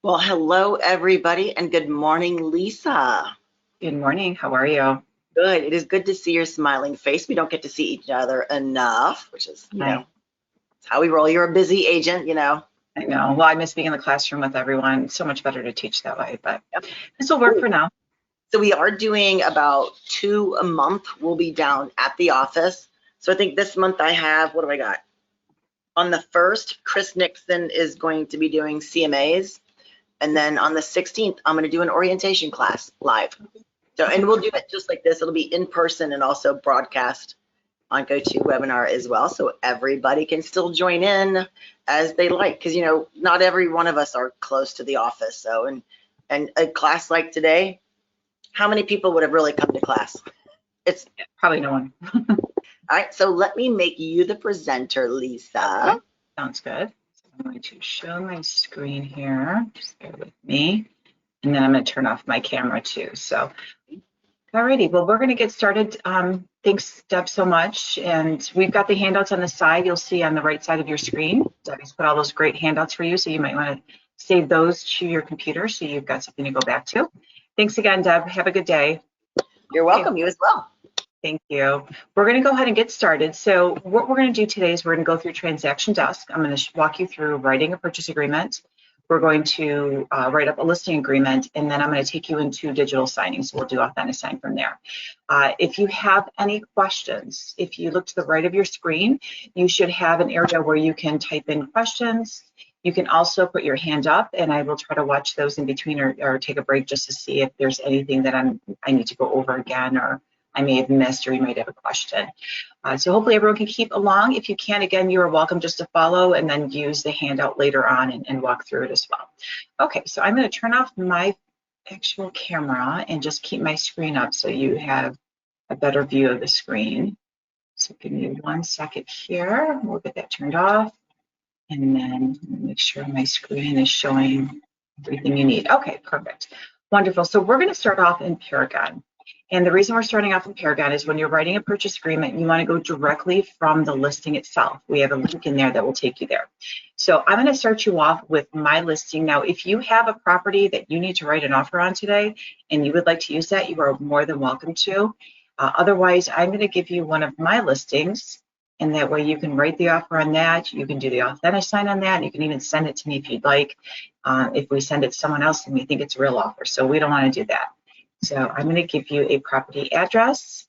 Well, hello, everybody, and good morning, Lisa. Good morning. How are you? Good. It is good to see your smiling face. We don't get to see each other enough, which is, Hi. it's how we roll. You're a busy agent. I know. Well, I miss being in the classroom with everyone. It's so much better to teach that way, but Yep. this will work Cool. for now. So we are doing about 2 a month. We'll be down at the office. So I think this month I have, what do I got? On the 1st, Chris Nixon is going to be doing CMAs. And then on the 16th, I'm going to do an orientation class live. So, and we'll do it just like this. It'll be in person and also broadcast on GoToWebinar as well, so everybody can still join in as they like, because not every one of us are close to the office. So, and a class like today, how many people would have really come to class? It's Probably no one. all right. So let me make you the presenter, Okay. Lisa. Sounds good. So I'm going to show my screen here. Just bear with me. And then I'm going to turn off my camera too. So, alrighty. Well, we're going to get started. Thanks, Deb, so much. And we've got the handouts on the side. You'll see on the right side of your screen. Debbie's put all those great handouts for you. So you might want to save those to your computer so you've got something to go back to. Thanks again, Deb. Have a good day. You're Okay. welcome. You as well. Thank you. We're going to go ahead and get started. So what we're going to do today is we're going to go through Transaction Desk. I'm going to walk you through writing a purchase agreement. We're going to write up a listing agreement, and then I'm going to take you into digital signing. So we'll do Authentisign from there. If you have any questions, if you look to the right of your screen, you should have an area where you can type in questions. You can also put your hand up, and I will try to watch those in between or take a break just to see if there's anything that I need to go over again or I may have missed, or you might have a question. So hopefully everyone can keep along. If you can, again, you are welcome just to follow and then use the handout later on and walk through it as well. Okay, so I'm going to turn off my actual camera and just keep my screen up so you have a better view of the screen. So give me 1 second here. We'll get that turned off. And then make sure my screen is showing everything you need. Okay, perfect. Wonderful. So we're going to start off in Paragon. And the reason we're starting off in Paragon is when you're writing a purchase agreement, you want to go directly from the listing itself. We have a link in there that will take you there. So I'm going to start you off with my listing. Now, if you have a property that you need to write an offer on today and you would like to use that, you are more than welcome to. Otherwise, I'm going to give you one of my listings, and that way you can write the offer on that. You can do the Authentisign on that. And you can even send it to me if you'd like. If we send it to someone else and we think it's a real offer. So we don't want to do that. So I'm going to give you a property address,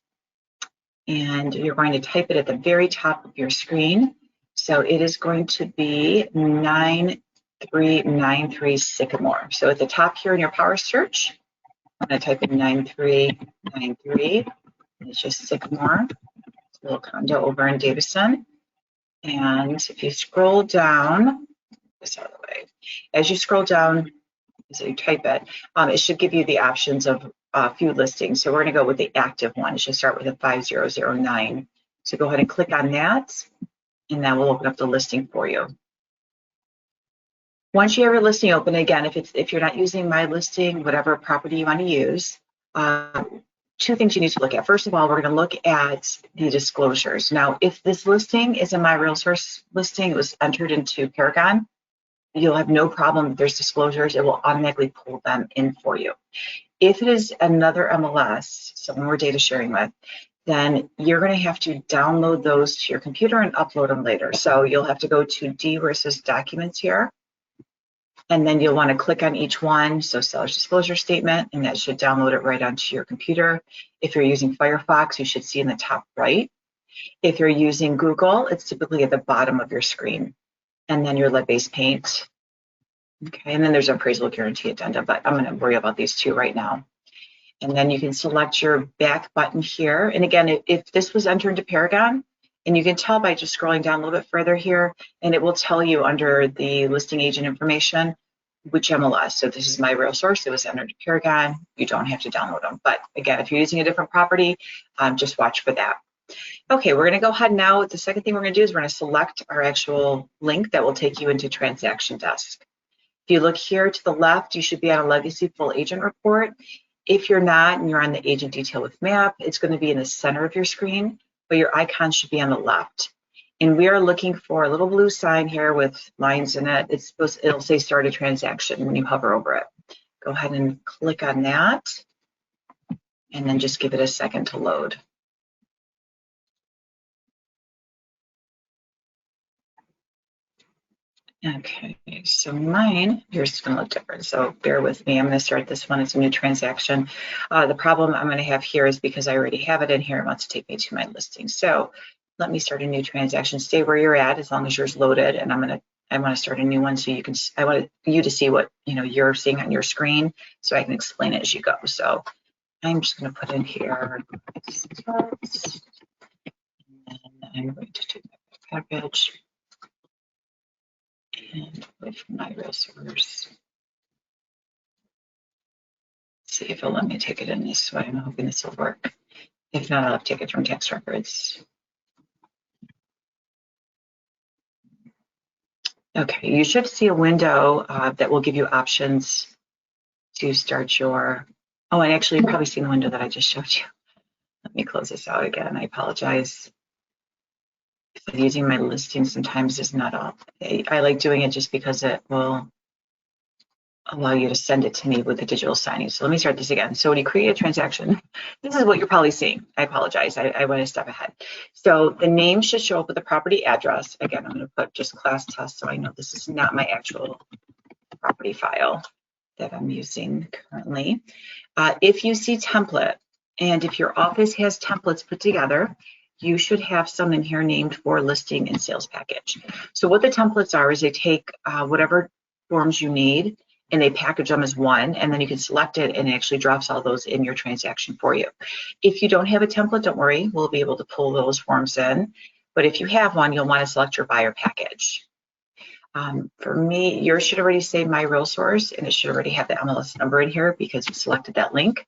and you're going to type it at the very top of your screen. So it is going to be 9393 Sycamore. So at the top here in your power search, I'm going to type in 9393. It's just Sycamore. It's a little condo over in Davison. And if you scroll down, this out of the way, as you scroll down, as you type it, it should give you the options of a few listings. So we're going to go with the active one. It should start with a 5009. So go ahead and click on that, and that will open up the listing for you. Once you have your listing open, again, if you're not using my listing, whatever property you want to use, two things you need to look at. First of all, we're going to look at the disclosures. Now, if this listing is a My Real Source listing, it was entered into Paragon, you'll have no problem if there's disclosures. It will automatically pull them in for you. If it is another MLS, someone we're data sharing with, then you're going to have to download those to your computer and upload them later. So you'll have to go to D where it says Documents here. And then you'll want to click on each one. So seller's disclosure statement, and that should download it right onto your computer. If you're using Firefox, you should see in the top right. If you're using Google, it's typically at the bottom of your screen. And then your lead-based paint. Okay, and then there's appraisal guarantee addenda, but I'm going to worry about these two right now. And then you can select your back button here. And again, if this was entered into Paragon, and you can tell by just scrolling down a little bit further here, and it will tell you under the listing agent information which MLS. So this is My Real Source. It was entered into Paragon. You don't have to download them. But again, if you're using a different property, just watch for that. Okay, we're going to go ahead now. The second thing we're going to do is we're going to select our actual link that will take you into Transaction Desk. If you look here to the left, you should be on a Legacy Full Agent Report. If you're not and you're on the Agent Detail with Map, it's going to be in the center of your screen, but your icon should be on the left. And we are looking for a little blue sign here with lines in it. It'll say start a transaction when you hover over it. Go ahead and click on that, and then just give it a second to load. Okay, so mine, yours is going to look different, so bear with me. I'm going to start this one. It's a new transaction. The problem I'm going to have here is because I already have it in here, it wants to take me to my listing. So let me start a new transaction. Stay where you're at as long as yours loaded, and I want to start a new one so you can. I want you to see what you're seeing on your screen, so I can explain it as you go. So I'm just going to put in here starts, and I'm going to do my package. And wait for my real source. See if it'll let me take it in this way. I'm hoping this will work. If not, I'll have to take it from tax records. Okay, you should see a window that will give you options to start your, oh, and actually you've probably seen the window that I just showed you. Let me close this out again. I apologize. Using my listing sometimes is not all. I like doing it just because it will allow you to send it to me with the digital signing. So let me start this again. So when you create a transaction, this is what you're probably seeing. I apologize. I went a step ahead. So the name should show up with the property address. Again, I'm going to put just class test so I know this is not my actual property file that I'm using currently. If you see template, and if your office has templates put together, you should have some in here named for listing and sales package. So what the templates are is they take whatever forms you need and they package them as one, and then you can select it and it actually drops all those in your transaction for you. If you don't have a template, don't worry, we'll be able to pull those forms in. But if you have one, you'll want to select your buyer package. For me, yours should already say my real source, and it should already have the MLS number in here because you selected that link.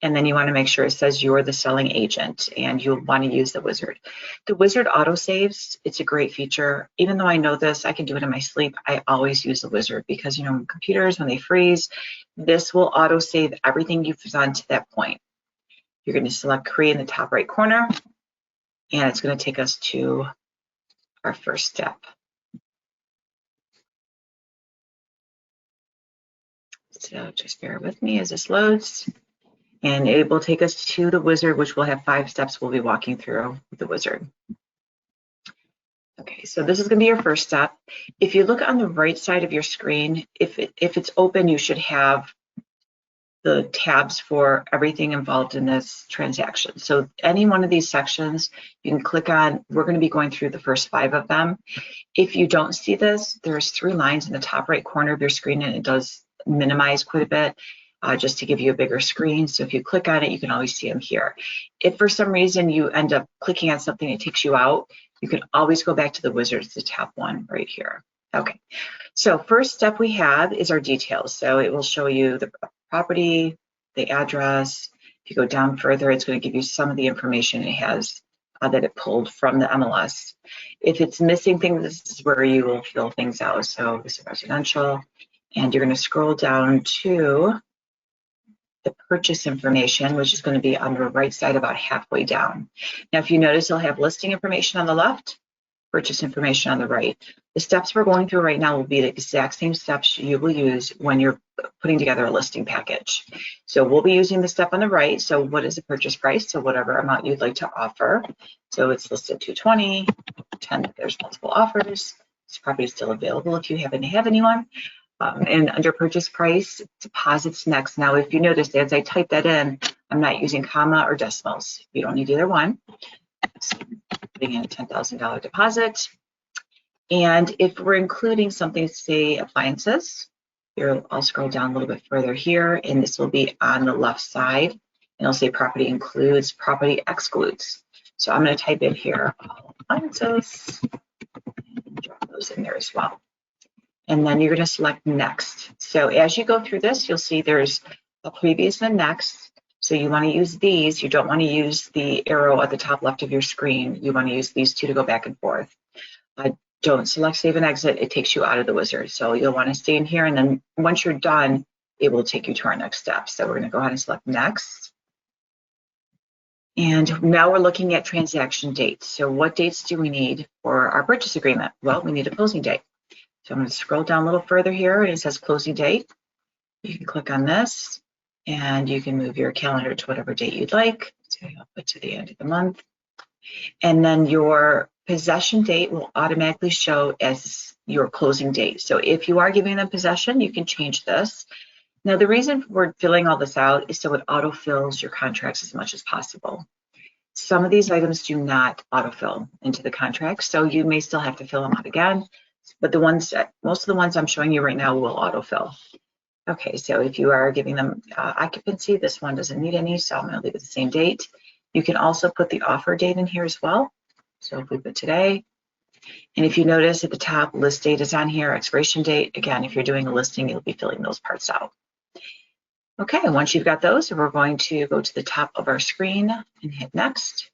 And then you want to make sure it says you're the selling agent, and you'll want to use the wizard. The wizard autosaves. It's a great feature. Even though I know this, I can do it in my sleep. I always use the wizard because, computers, when they freeze, this will autosave everything you've done to that point. You're going to select create in the top right corner, and it's going to take us to our first step. So just bear with me as this loads. And it will take us to the wizard, which will have 5 steps we'll be walking through with the wizard. Okay, so this is going to be your first step. If you look on the right side of your screen, if it's open, you should have the tabs for everything involved in this transaction. So any one of these sections you can click on. We're going to be going through the first 5 of them. If you don't see this, there's 3 lines in the top right corner of your screen, and it does minimize quite a bit. Just to give you a bigger screen. So if you click on it, you can always see them here. If for some reason you end up clicking on something that takes you out, you can always go back to the wizard. It's the top one right here. Okay, so first step we have is our details. So it will show you the property, the address. If you go down further, it's going to give you some of the information it has that it pulled from the MLS. If it's missing things, this is where you will fill things out. So this is residential, and you're going to scroll down to the purchase information, which is going to be on the right side about halfway down. Now, if you notice, it'll have listing information on the left, purchase information on the right. The steps we're going through right now will be the exact same steps you will use when you're putting together a listing package. So we'll be using the step on the right. So what is the purchase price? So whatever amount you'd like to offer. So it's listed $220, 10 if there's multiple offers. This property is still available if you happen to have anyone. And under purchase price, deposits next. Now, if you notice, as I type that in, I'm not using comma or decimals. You don't need either one. So putting in a $10,000 deposit. And if we're including something, say appliances, here I'll scroll down a little bit further here, and this will be on the left side. And it'll say property includes, property excludes. So I'm going to type in here all appliances and drop those in there as well. And then you're going to select next. So as you go through this, you'll see there's a previous and next. So you want to use these. You don't want to use the arrow at the top left of your screen. You want to use these 2 to go back and forth. Don't select save and exit. It takes you out of the wizard. So you'll want to stay in here. And then once you're done, it will take you to our next step. So we're going to go ahead and select next. And now we're looking at transaction dates. So what dates do we need for our purchase agreement? Well, we need a closing date. So I'm going to scroll down a little further here and it says closing date. You can click on this and you can move your calendar to whatever date you'd like. So I'll put to the end of the month. And then your possession date will automatically show as your closing date. So if you are giving them possession, you can change this. Now, the reason we're filling all this out is so it autofills your contracts as much as possible. Some of these items do not autofill into the contract, so you may still have to fill them out again, but most of the ones I'm showing you right now will autofill. Okay, so if you are giving them occupancy, this one doesn't need any, so I'm going to leave it the same date. You can also put the offer date in here as well. So if we put today, and if you notice at the top, list date is on here, expiration date. Again, if you're doing a listing, you'll be filling those parts out. Okay, once you've got those, we're going to go to the top of our screen and hit next.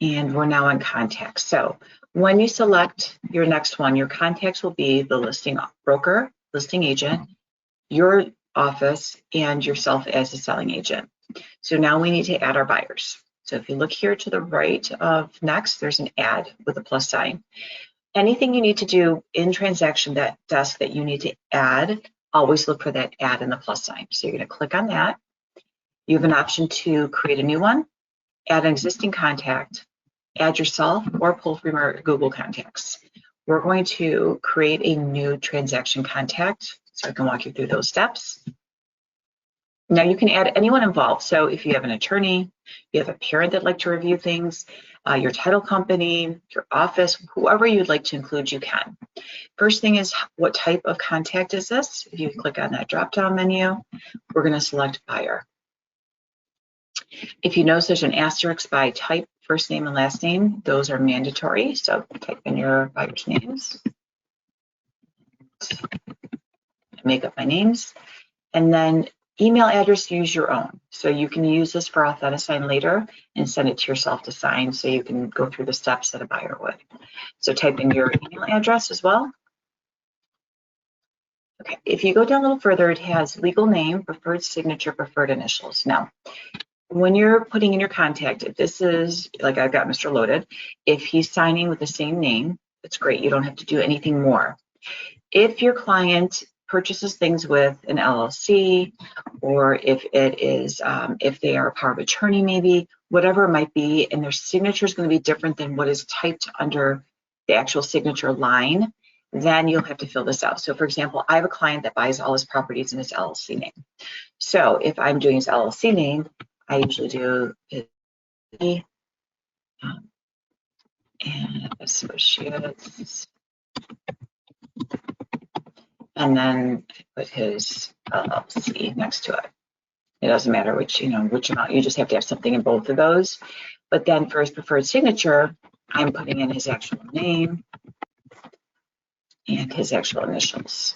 And we're now in contacts. So when you select your next one, your contacts will be the listing broker, listing agent, your office, and yourself as a selling agent. So now we need to add our buyers. So if you look here to the right of next, there's an add with a plus sign. Anything you need to do in TransactionDesk that you need to add, always look for that add and the plus sign. So you're going to click on that. You have an option to create a new one, add an existing contact, add yourself, or pull from our Google contacts. We're going to create a new transaction contact so I can walk you through those steps. Now you can add anyone involved. So if you have an attorney, you have a parent that'd like to review things, your title company, your office, whoever you'd like to include, you can. First thing is, what type of contact is this? If you click on that drop-down menu, we're going to select buyer. If you notice there's an asterisk by type, first name and last name, those are mandatory. So type in your buyer's names. Make up my names. And then email address, use your own. So you can use this for Authentisign later and send it to yourself to sign so you can go through the steps that a buyer would. So type in your email address as well. Okay, if you go down a little further, it has legal name, preferred signature, preferred initials. Now, when you're putting in your contact, if this is, like I've got Mr. Loaded, if he's signing with the same name, that's great. You don't have to do anything more. If your client purchases things with an LLC, or if it is, if they are a power of attorney, maybe, whatever it might be, and their signature is going to be different than what is typed under the actual signature line, then you'll have to fill this out. So for example, I have a client that buys all his properties in his LLC name. So if I'm doing his LLC name, I usually do his and associates, and then I put his LLC next to it. It doesn't matter which amount, you just have to have something in both of those. But then for his preferred signature, I'm putting in his actual name and his actual initials.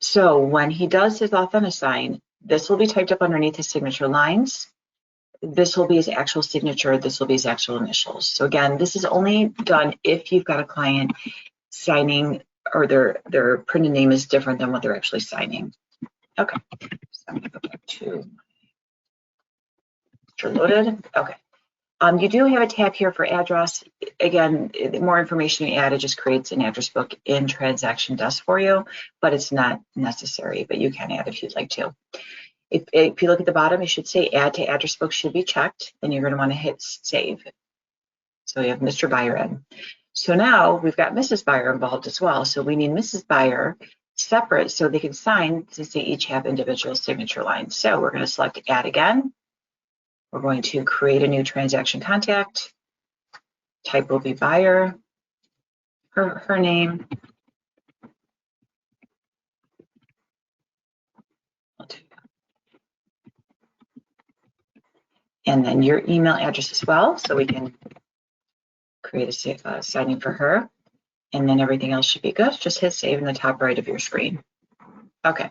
So when he does his Authentisign, this will be typed up underneath his signature lines. This will be his actual signature. This will be his actual initials. So again, this is only done if you've got a client signing or their printed name is different than what they're actually signing. Okay, so I'm going to go back to loaded. Okay. You do have a tab here for address. Again, the more information you add, it just creates an address book in TransactionDesk for you, but it's not necessary, but you can add if you'd like to. If you look at the bottom, it should say add to address book should be checked, then you're going to want to hit save. So you have Mr. Buyer in. So now we've got Mrs. Buyer involved as well. So we need Mrs. Buyer separate so they can sign since they each have individual signature lines. So we're going to select add again. We're going to create a new transaction contact. Type will be buyer, her name. And then your email address as well, so we can create a signing for her. And then everything else should be good. Just hit save in the top right of your screen. Okay,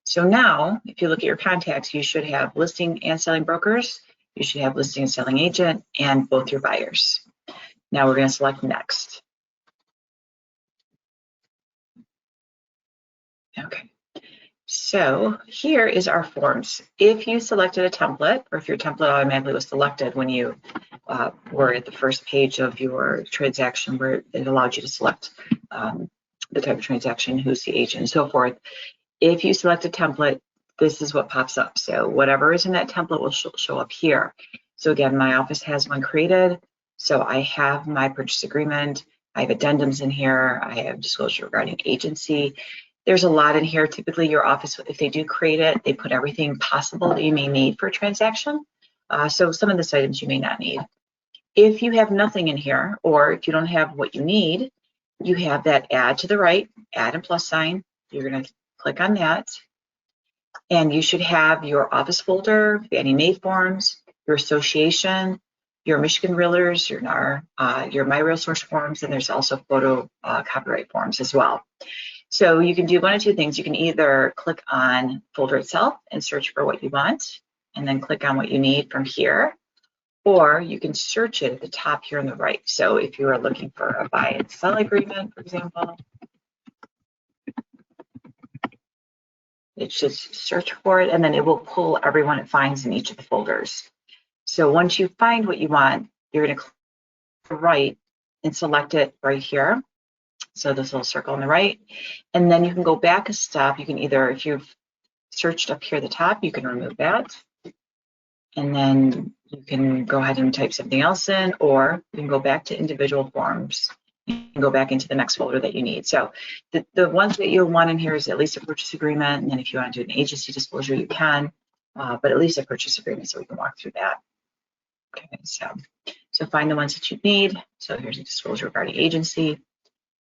so now if you look at your contacts, you should have listing and selling brokers. You should have listing and selling agent and both your buyers. Now we're going to select next. Okay, So here is our forms. If you selected a template, or if your template automatically was selected when you were at the first page of your transaction where it allowed you to select the type of transaction, who's the agent, and so forth. If you select a template, this is what pops up. So whatever is in that template will show up here. So again, my office has one created. So I have my purchase agreement. I have addendums in here. I have disclosure regarding agency. There's a lot in here. Typically your office, if they do create it, they put everything possible that you may need for a transaction. So some of these items you may not need. If you have nothing in here, or if you don't have what you need, you have that add to the right, add and plus sign. You're going to click on that. And you should have your office folder, any May forms, your association, your Michigan Realtors, your NAR, your My Real Source forms, and there's also photo copyright forms as well. So you can do one of two things. You can either click on folder itself and search for what you want, and then click on what you need from here, or you can search it at the top here on the right. So if you are looking for a buy and sell agreement, for example, it should search for it, and then it will pull everyone it finds in each of the folders. So once you find what you want, you're going to click to the right and select it right here. So this little circle on the right, and then you can go back a step. You can either, if you've searched up here at the top, you can remove that, and then you can go ahead and type something else in, or you can go back to individual forms and go back into the next folder that you need. So the ones that you'll want in here is at least a purchase agreement, and then if you want to do an agency disclosure, you can, but at least a purchase agreement so we can walk through that. Okay, so find the ones that you need. So here's a disclosure regarding agency.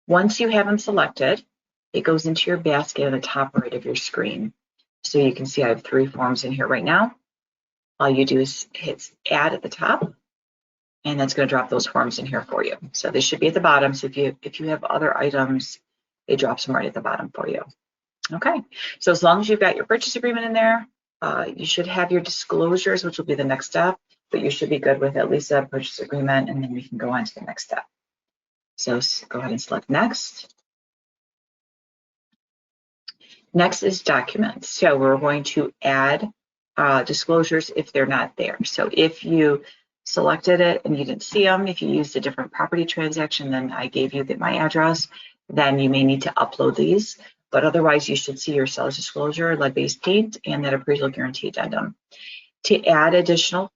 Once you have them selected, it goes into your basket on the top right of your screen. So you can see I have 3 forms in here right now. All you do is hit add at the top, and that's going to drop those forms in here for you. So they should be at the bottom. So if you have other items, it drops them right at the bottom for you. Okay, so as long as you've got your purchase agreement in there, you should have your disclosures, which will be the next step, but you should be good with at least a purchase agreement, and then we can go on to the next step. So go ahead and select next. Next is documents. So we're going to add disclosures if they're not there. So if you selected it and you didn't see them, if you used a different property transaction than I gave you my address, then you may need to upload these. But otherwise, you should see your seller's disclosure, lead-based paint, and that appraisal guarantee addendum. To add additional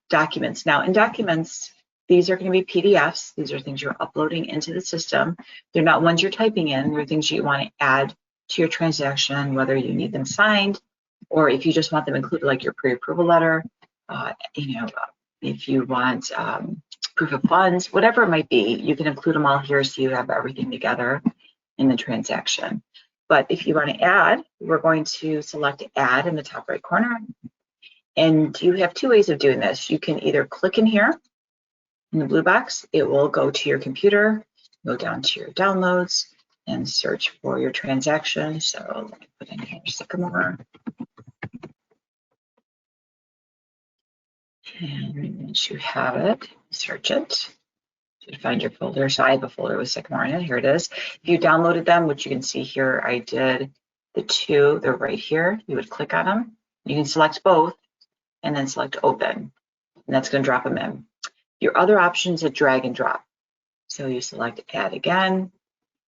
documents. Now, in documents, these are going to be PDFs. These are things you're uploading into the system. They're not ones you're typing in. They're things you want to add to your transaction, whether you need them signed or if you just want them included, like your pre-approval letter, if you want proof of funds, whatever it might be, you can include them all here so you have everything together in the transaction. But if you want to add, we're going to select add in the top right corner. And you have 2 ways of doing this. You can either click in here in the blue box, it will go to your computer, go down to your downloads and search for your transaction. So let me put in here Sycamore. And once you have it, search it. You find your folder. So I have a folder with Sycamore in it. Here it is. If you downloaded them, which you can see here, I did the 2. They're right here. You would click on them. You can select both and then select open. And that's going to drop them in. Your other option is a drag and drop. So you select add again,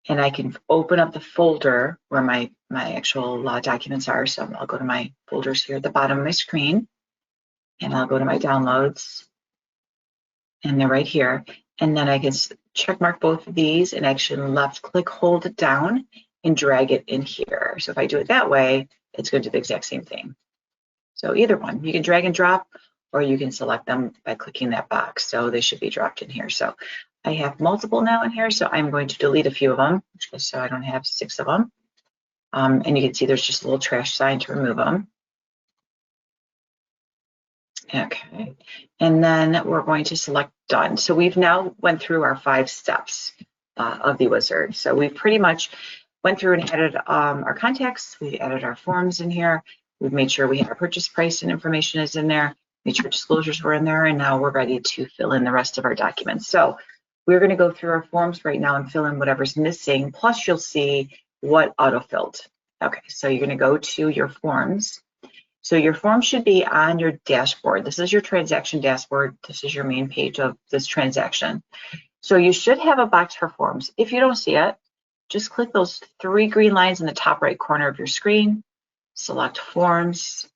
and I can open up the folder where my actual documents are. So I'll go to my folders here at the bottom of my screen, and I'll go to my downloads, and they're right here. And then I can check mark both of these and actually left click, hold it down and drag it in here. So if I do it that way, it's going to do the exact same thing. So either one, you can drag and drop, or you can select them by clicking that box. So they should be dropped in here. So I have multiple now in here, so I'm going to delete a few of them, just so I don't have 6 of them. And you can see there's just a little trash sign to remove them. Okay, and then we're going to select done. So we've now went through our 5 steps of the wizard. So we pretty much went through and added our contacts. We added our forms in here. We've made sure we have our purchase price and information is in there, made sure disclosures were in there, and now we're ready to fill in the rest of our documents. So we're going to go through our forms right now and fill in whatever's missing, plus you'll see what auto-filled. Okay, so you're going to go to your forms. So your form should be on your dashboard. This is your transaction dashboard. This is your main page of this transaction. So you should have a box for forms. If you don't see it, just click those 3 green lines in the top right corner of your screen, select forms,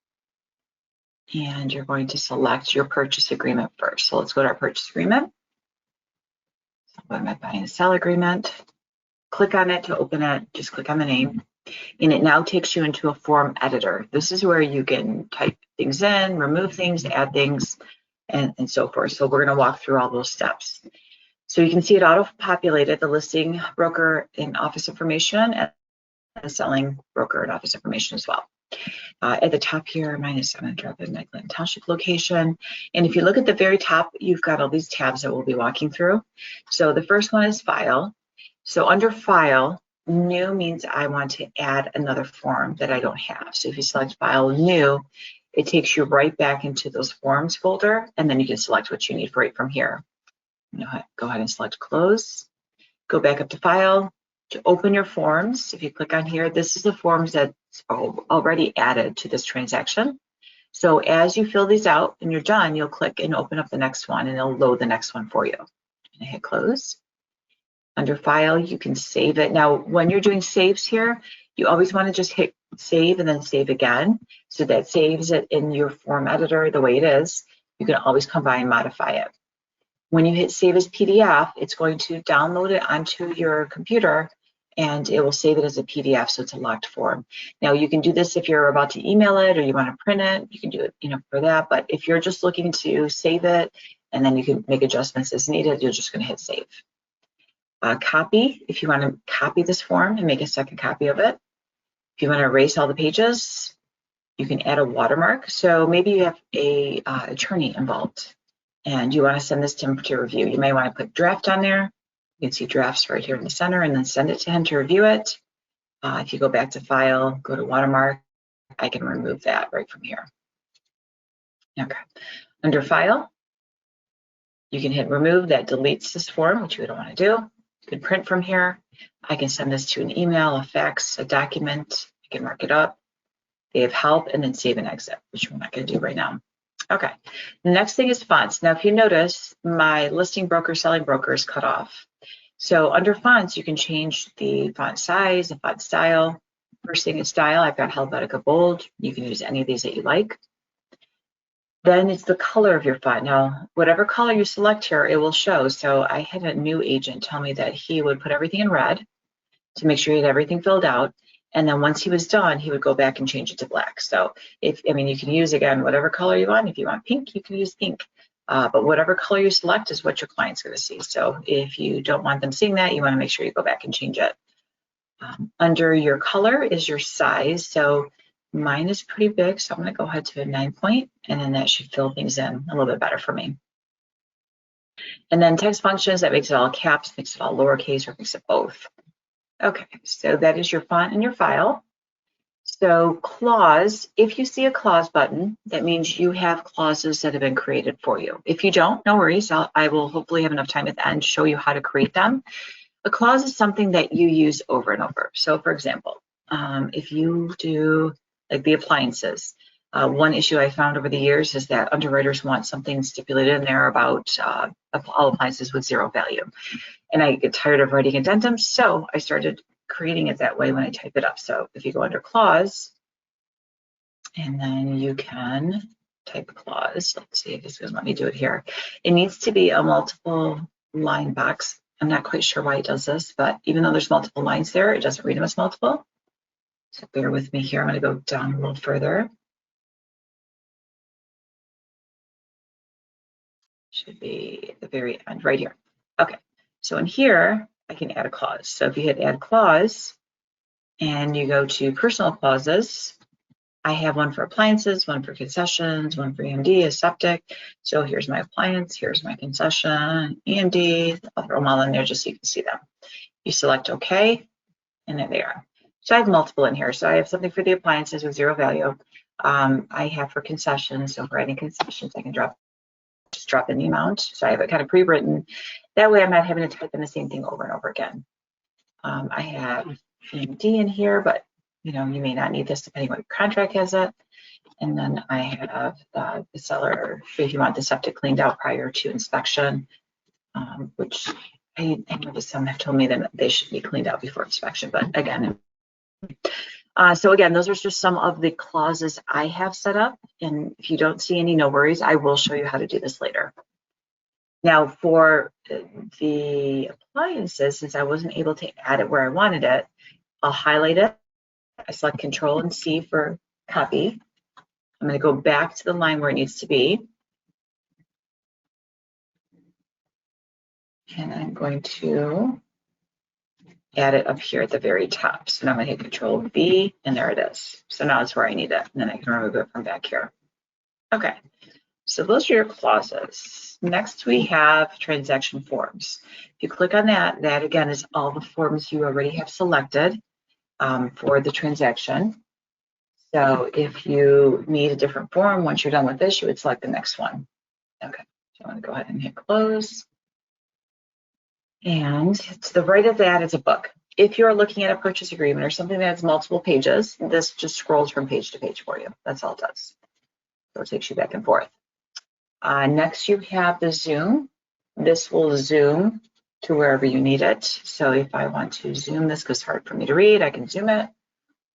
and you're going to select your purchase agreement first. So let's go to our purchase agreement. So what am I buying? A sell agreement. Click on it to open it. Just click on the name. And it now takes you into a form editor. This is where you can type things in, remove things, add things, and so forth. So we're going to walk through all those steps. So you can see it auto-populated the listing broker and office information and the selling broker and office information as well. At the top here, mine is 7 Drummond Midland Township location. And if you look at the very top, you've got all these tabs that we'll be walking through. So the first one is File. So under File, New means I want to add another form that I don't have. So if you select File New, it takes you right back into those forms folder, and then you can select what you need right from here. Go ahead and select Close. Go back up to File. To open your forms, if you click on here, this is the forms that's already added to this transaction. So as you fill these out and you're done, you'll click and open up the next one, and it'll load the next one for you. And hit Close. Under File, you can save it. Now, when you're doing saves here, you always want to just hit Save and then Save again. So that saves it in your form editor the way it is. You can always come by and modify it. When you hit Save as PDF, it's going to download it onto your computer, and it will save it as a PDF, so it's a locked form. Now, you can do this if you're about to email it or you want to print it. You can do it, for that. But if you're just looking to save it, and then you can make adjustments as needed, you're just going to hit Save. Copy, if you want to copy this form and make a second copy of it. If you want to erase all the pages, you can add a watermark. So maybe you have a attorney involved and you want to send this to him to review. You may want to put draft on there. You can see drafts right here in the center, and then send it to him to review it. If you go back to File, go to Watermark, I can remove that right from here. Okay. Under File, you can hit Remove. That deletes this form, which we don't want to do. You can print from here. I can send this to an email, a fax, a document. I can mark it up. They have help, and then save and exit, which we're not going to do right now. Okay. The next thing is fonts. Now, if you notice, my listing broker, selling broker is cut off. So under fonts, you can change the font size, the font style. First thing is style. I've got Helvetica Bold. You can use any of these that you like. Then it's the color of your font. Now, whatever color you select here, it will show. So I had a new agent tell me that he would put everything in red to make sure he had everything filled out. And then once he was done, he would go back and change it to black. So you can use, again, whatever color you want. If you want pink, you can use pink. But whatever color you select is what your client's going to see. So if you don't want them seeing that, you want to make sure you go back and change it. Under your color is your size. So mine is pretty big, so I'm going to go ahead to a 9 point, and then that should fill things in a little bit better for me. And then text functions, that makes it all caps, makes it all lowercase, or makes it both. Okay, so that is your font and your file. So clause, if you see a clause button, that means you have clauses that have been created for you. If you don't, no worries. I will hopefully have enough time at the end to show you how to create them. A clause is something that you use over and over. So for example, if you do like the appliances, one issue I found over the years is that underwriters want something stipulated in there about all appliances with zero value. And I get tired of writing addendums, so I started creating it that way when I type it up. So if you go under clause, and then you can type clause. Let's see if this is going to let me do it here. It needs to be a multiple line box. I'm not quite sure why it does this, but even though there's multiple lines there, it doesn't read them as multiple. So bear with me here. I'm going to go down a little further. Should be at the very end right here. Okay, so in here, I can add a clause. So if you hit add clause and you go to personal clauses, I have one for appliances, one for concessions, one for EMD, a septic. So here's my appliance, here's my concession, EMD. I'll throw them all in there just so you can see them. You select OK, and there they are. So I have multiple in here. So I have something for the appliances with zero value. I have for concessions. So for any concessions, I can just drop in the amount. So I have it kind of pre-written. That way I'm not having to type in the same thing over and over again. I have EMD in here, but you may not need this depending on what your contract has it. And then I have the seller, if you want the septic cleaned out prior to inspection, which I noticed some have told me that they should be cleaned out before inspection, but again, so again, those are just some of the clauses I have set up. And if you don't see any, no worries. I will show you how to do this later. Now for the appliances, since I wasn't able to add it where I wanted it, I'll highlight it. I select Control and C for copy. I'm going to go back to the line where it needs to be. And I'm going to add it up here at the very top. So now I'm going to hit Control V, and there it is. So now it's where I need it, and then I can remove it from back here. Okay, so those are your clauses. Next, we have transaction forms. If you click on that, that again is all the forms you already have selected for the transaction. So if you need a different form, once you're done with this, you would select the next one. Okay, so I'm going to go ahead and hit close. And to the right of that is a book. If you're looking at a purchase agreement or something that has multiple pages, this just scrolls from page to page for you. That's all it does. So it takes you back and forth. Next, you have the zoom. This will zoom to wherever you need it. So if I want to zoom this because it's hard for me to read, I can zoom it,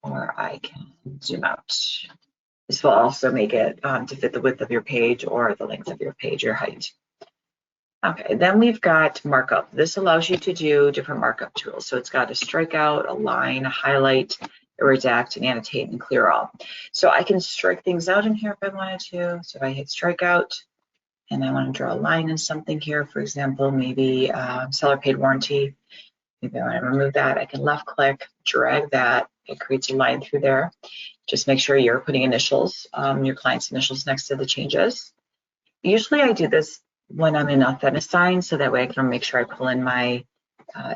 or I can zoom out. This will also make it to fit the width of your page or the length of your page or height. Okay, then we've got markup. This allows you to do different markup tools. So it's got a strikeout, a line, a highlight, a redact, an annotate, and clear all. So I can strike things out in here if I wanted to. So if I hit strikeout and I want to draw a line in something here, for example, maybe seller paid warranty. Maybe I want to remove that. I can left click, drag that. It creates a line through there. Just make sure you're putting initials, your client's initials next to the changes. Usually I do this when I'm in Authentisign, so that way I can make sure I pull in my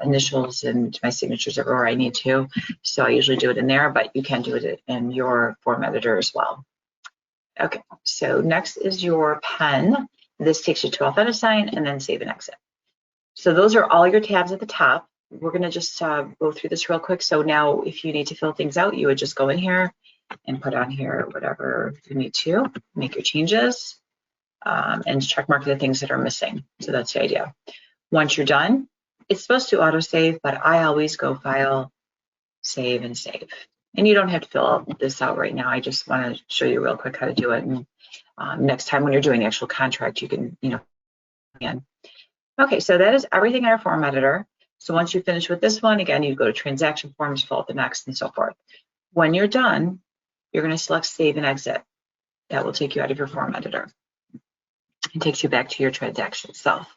initials and my signatures everywhere I need to. So I usually do it in there, but you can do it in your form editor as well. Okay, so next is your pen. This takes you to Authentisign and then save and exit. So those are all your tabs at the top. We're gonna just go through this real quick. So now if you need to fill things out, you would just go in here and put on here whatever you need to, make your changes. And check mark the things that are missing. So that's the idea. Once you're done, it's supposed to autosave, but I always go File, Save, and Save. And you don't have to fill this out right now. I just want to show you real quick how to do it. And next time when you're doing the actual contract, you can, again. Okay, so that is everything in our form editor. So once you finish with this one, again, you go to transaction forms, fill out the next, and so forth. When you're done, you're going to select Save and Exit. That will take you out of your form editor. It takes you back to your transaction itself.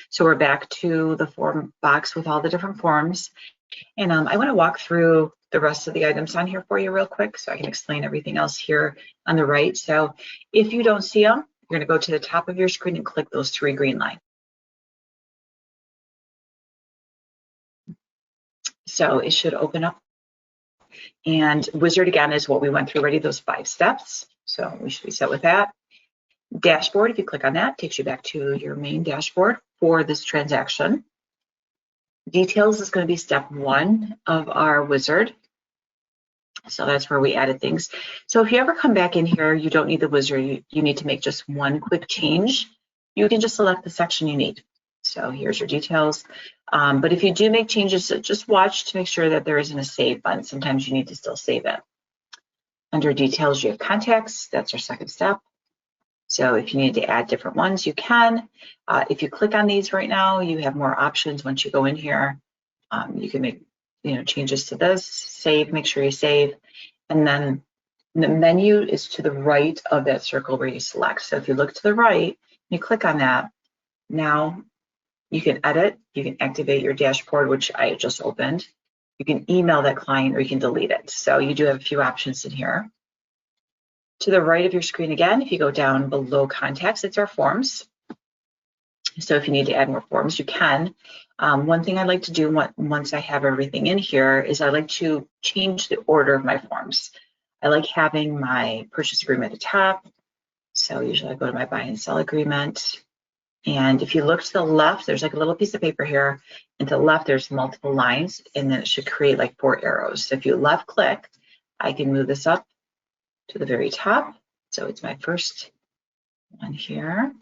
So we're back to the form box with all the different forms. And I want to walk through the rest of the items on here for you real quick so I can explain everything else here on the right. So if you don't see them, you're going to go to the top of your screen and click those 3 green lines. So it should open up. And Wizard, again, is what we went through already, those 5 steps. So we should be set with that. Dashboard, if you click on that, takes you back to your main dashboard for this transaction. Details is going to be step 1 of our wizard. So that's where we added things. So if you ever come back in here, you don't need the wizard, you need to make just one quick change. You can just select the section you need. So here's your details. But if you do make changes, just watch to make sure that there isn't a save button. Sometimes you need to still save it. Under details, you have contacts. That's our second step. So if you need to add different ones, you can. If you click on these right now, you have more options. Once you go in here, you can make changes to this, save, make sure you save. And then the menu is to the right of that circle where you select. So if you look to the right, you click on that. Now you can edit, you can activate your dashboard, which I just opened. You can email that client or you can delete it. So you do have a few options in here. To the right of your screen again, if you go down below contacts, it's our forms. So if you need to add more forms, you can. One thing I like to do once I have everything in here is I like to change the order of my forms. I like having my purchase agreement at the top. So usually I go to my buy and sell agreement. And if you look to the left, there's like a little piece of paper here. And to the left, there's multiple lines. And then it should create like 4 arrows. So if you left click, I can move this up to the very top. So it's my first one here.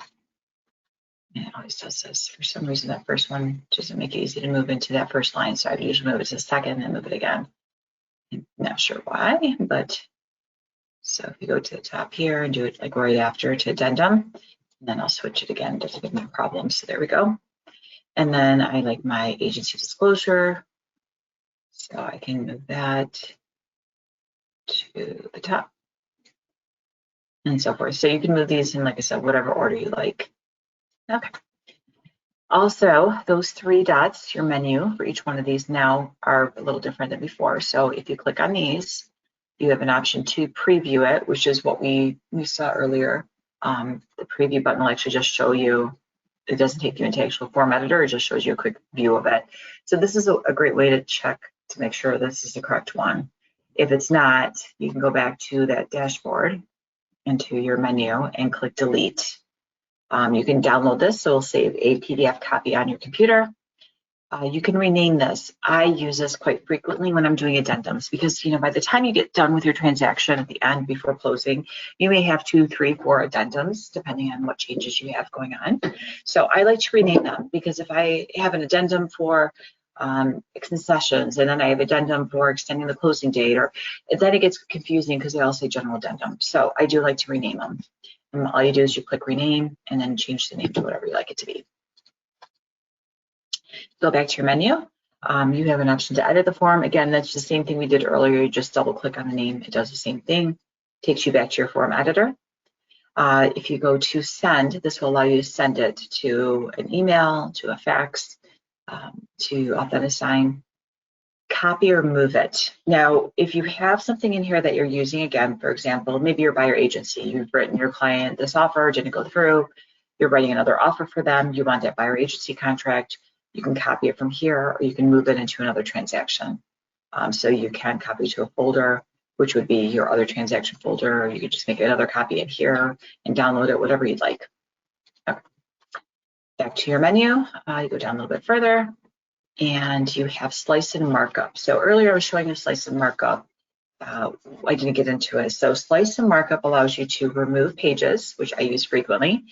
And it always does this. For some reason, that first one doesn't make it easy to move into that first line. So I would usually move it to the second and move it again. I'm not sure why, but so if you go to the top here and do it like right after to addendum, and then I'll switch it again, doesn't give me a problem. So there we go. And then I like my agency disclosure. So I can move that to the top and so forth. So you can move these in, like I said, whatever order you like. Okay. Also, those three dots, your menu for each one of these now are a little different than before. So if you click on these, you have an option to preview it, which is what we saw earlier. The preview button will actually just show you, it doesn't take you into actual form editor, it just shows you a quick view of it. So this is a great way to check to make sure this is the correct one. If it's not, you can go back to that dashboard into your menu and click delete. You can download this, so it'll save a PDF copy on your computer. You can rename this. I use this quite frequently when I'm doing addendums because, by the time you get done with your transaction at the end before closing, you may have 2, 3, 4 addendums, depending on what changes you have going on. So I like to rename them because if I have an addendum for concessions and then I have addendum for extending the closing date, or then it gets confusing because they all say general addendum. So I do like to rename them. And all you do is you click rename and then change the name to whatever you like it to be. Go back to your menu. You have an option to edit the form. Again, that's the same thing we did earlier. You just double click on the name. It does the same thing. Takes you back to your form editor. If you go to send, this will allow you to send it to an email, to a fax, to Authentisign. Copy or move it. Now, if you have something in here that you're using, again, for example, maybe you're buyer agency, you've written your client this offer, didn't go through, you're writing another offer for them, you want that buyer agency contract, you can copy it from here, or you can move it into another transaction. So you can copy to a folder, which would be your other transaction folder, or you could just make another copy in here and download it, whatever you'd like. Okay. Back to your menu, you go down a little bit further, and you have slice and markup. So earlier I was showing you slice and markup. I didn't get into it. So slice and markup allows you to remove pages, which I use frequently,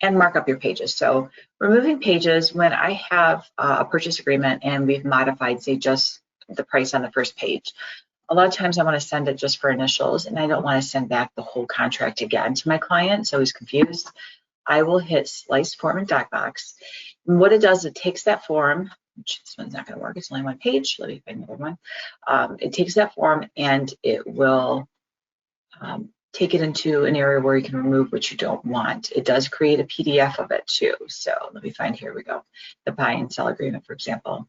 and mark up your pages. So removing pages, when I have a purchase agreement and we've modified, say, just the price on the first page, a lot of times I want to send it just for initials, and I don't want to send back the whole contract again to my client, so he's confused. I will hit slice form and doc box. And what it does, it takes that form, which this one's not going to work, it's only one page, let me find another one. It takes that form and it will take it into an area where you can remove what you don't want. It does create a PDF of it too. So let me find, here we go, the buy and sell agreement, for example.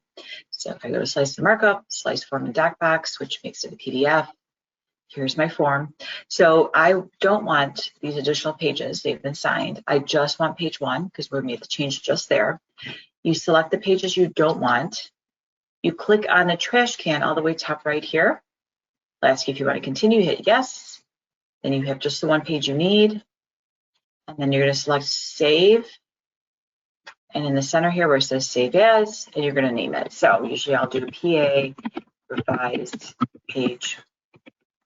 So if I go to slice and markup, slice form and doc box, which makes it a PDF, here's my form. So I don't want these additional pages, they've been signed. I just want page 1 because we made the change just there. You select the pages you don't want. You click on the trash can all the way top right here. It'll ask you if you want to continue, hit yes. Then you have just the one page you need. And then you're going to select save. And in the center here where it says save as, and you're going to name it. So usually I'll do PA revised page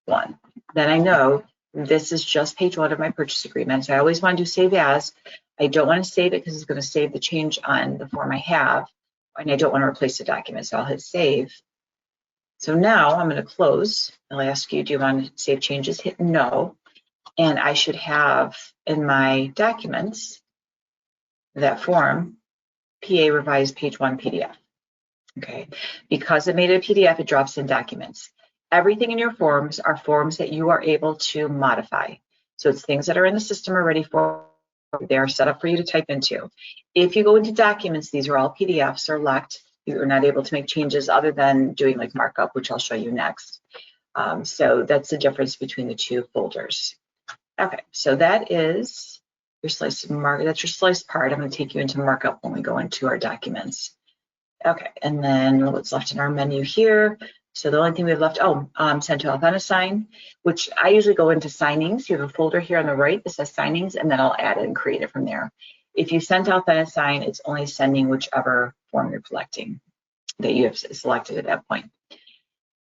1. Then I know this is just page 1 of my purchase agreement. So I always want to do save as. I don't want to save it because it's going to save the change on the form I have. And I don't want to replace the document. So I'll hit save. So now I'm going to close. I'll ask you, do you want to save changes? Hit no. And I should have in my documents that form, PA revised page 1 PDF. Okay, because it made it a PDF, it drops in documents. Everything in your forms are forms that you are able to modify. So it's things that are in the system already for, they're set up for you to type into. If you go into documents, these are all PDFs or locked. You're not able to make changes other than doing like markup, which I'll show you next. So that's the difference between the two folders. Okay, so that is your slice and markup. That's your slice part. I'm going to take you into markup when we go into our documents. Okay, and then what's left in our menu here. So the only thing we have left, send to Authentisign, which I usually go into signings. You have a folder here on the right that says signings, and then I'll add it and create it from there. If you send to Authentisign, it's only sending whichever form you're collecting that you have selected at that point.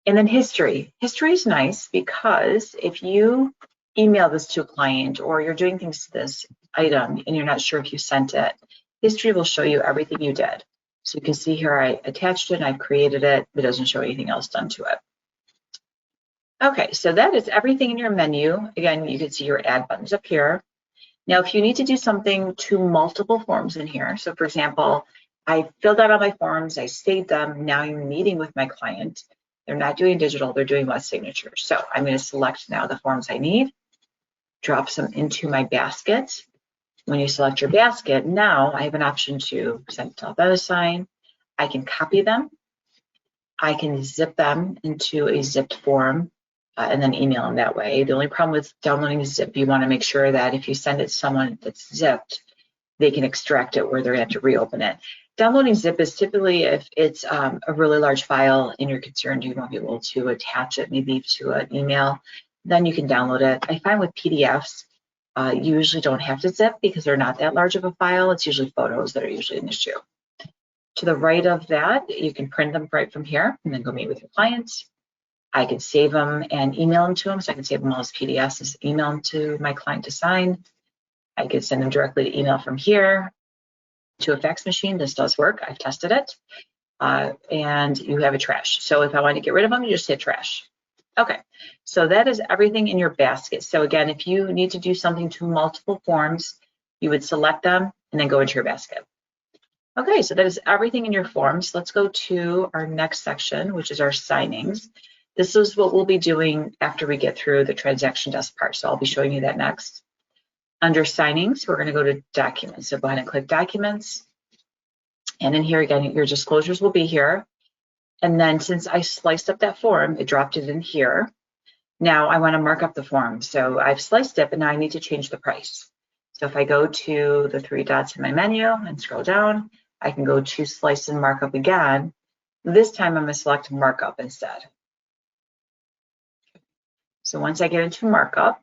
And then history. History is nice because if you email this to a client or you're doing things to this item and you're not sure if you sent it, history will show you everything you did. So you can see here I attached it and I've created it, but it doesn't show anything else done to it. Okay, so that is everything in your menu. Again, you can see your add buttons up here. Now, if you need to do something to multiple forms in here, so for example, I filled out all my forms, I saved them, now I'm meeting with my client. They're not doing digital, they're doing wet signature. So I'm going to select now the forms I need, drop some into my basket. When you select your basket, now I have an option to send to Authentisign. I can copy them. I can zip them into a zipped form and then email them that way. The only problem with downloading a zip, you want to make sure that if you send it to someone that's zipped, they can extract it where they're going to have to reopen it. Downloading zip is typically if it's a really large file and you're concerned you won't be able to attach it maybe to an email, then you can download it. I find with PDFs, you usually don't have to zip because they're not that large of a file. It's usually photos that are usually an issue. To the right of that, you can print them right from here and then go meet with your clients. I can save them and email them to them. So I can save them all as PDFs and email them to my client to sign. I could send them directly to email from here to a fax machine. This does work. I've tested it. And you have a trash. So if I want to get rid of them, you just hit trash. Okay, so that is everything in your basket. So again, if you need to do something to multiple forms, you would select them and then go into your basket. Okay, so that is everything in your forms. Let's go to our next section, which is our signings. This is what we'll be doing after we get through the transaction desk part. So I'll be showing you that next. Under signings, we're going to go to documents. So go ahead and click documents. And in here again, your disclosures will be here. And then since I sliced up that form, it dropped it in here. Now I want to mark up the form. So I've sliced it, but now I need to change the price. So if I go to the three dots in my menu and scroll down, I can go to slice and markup again. This time I'm going to select markup instead. So once I get into markup,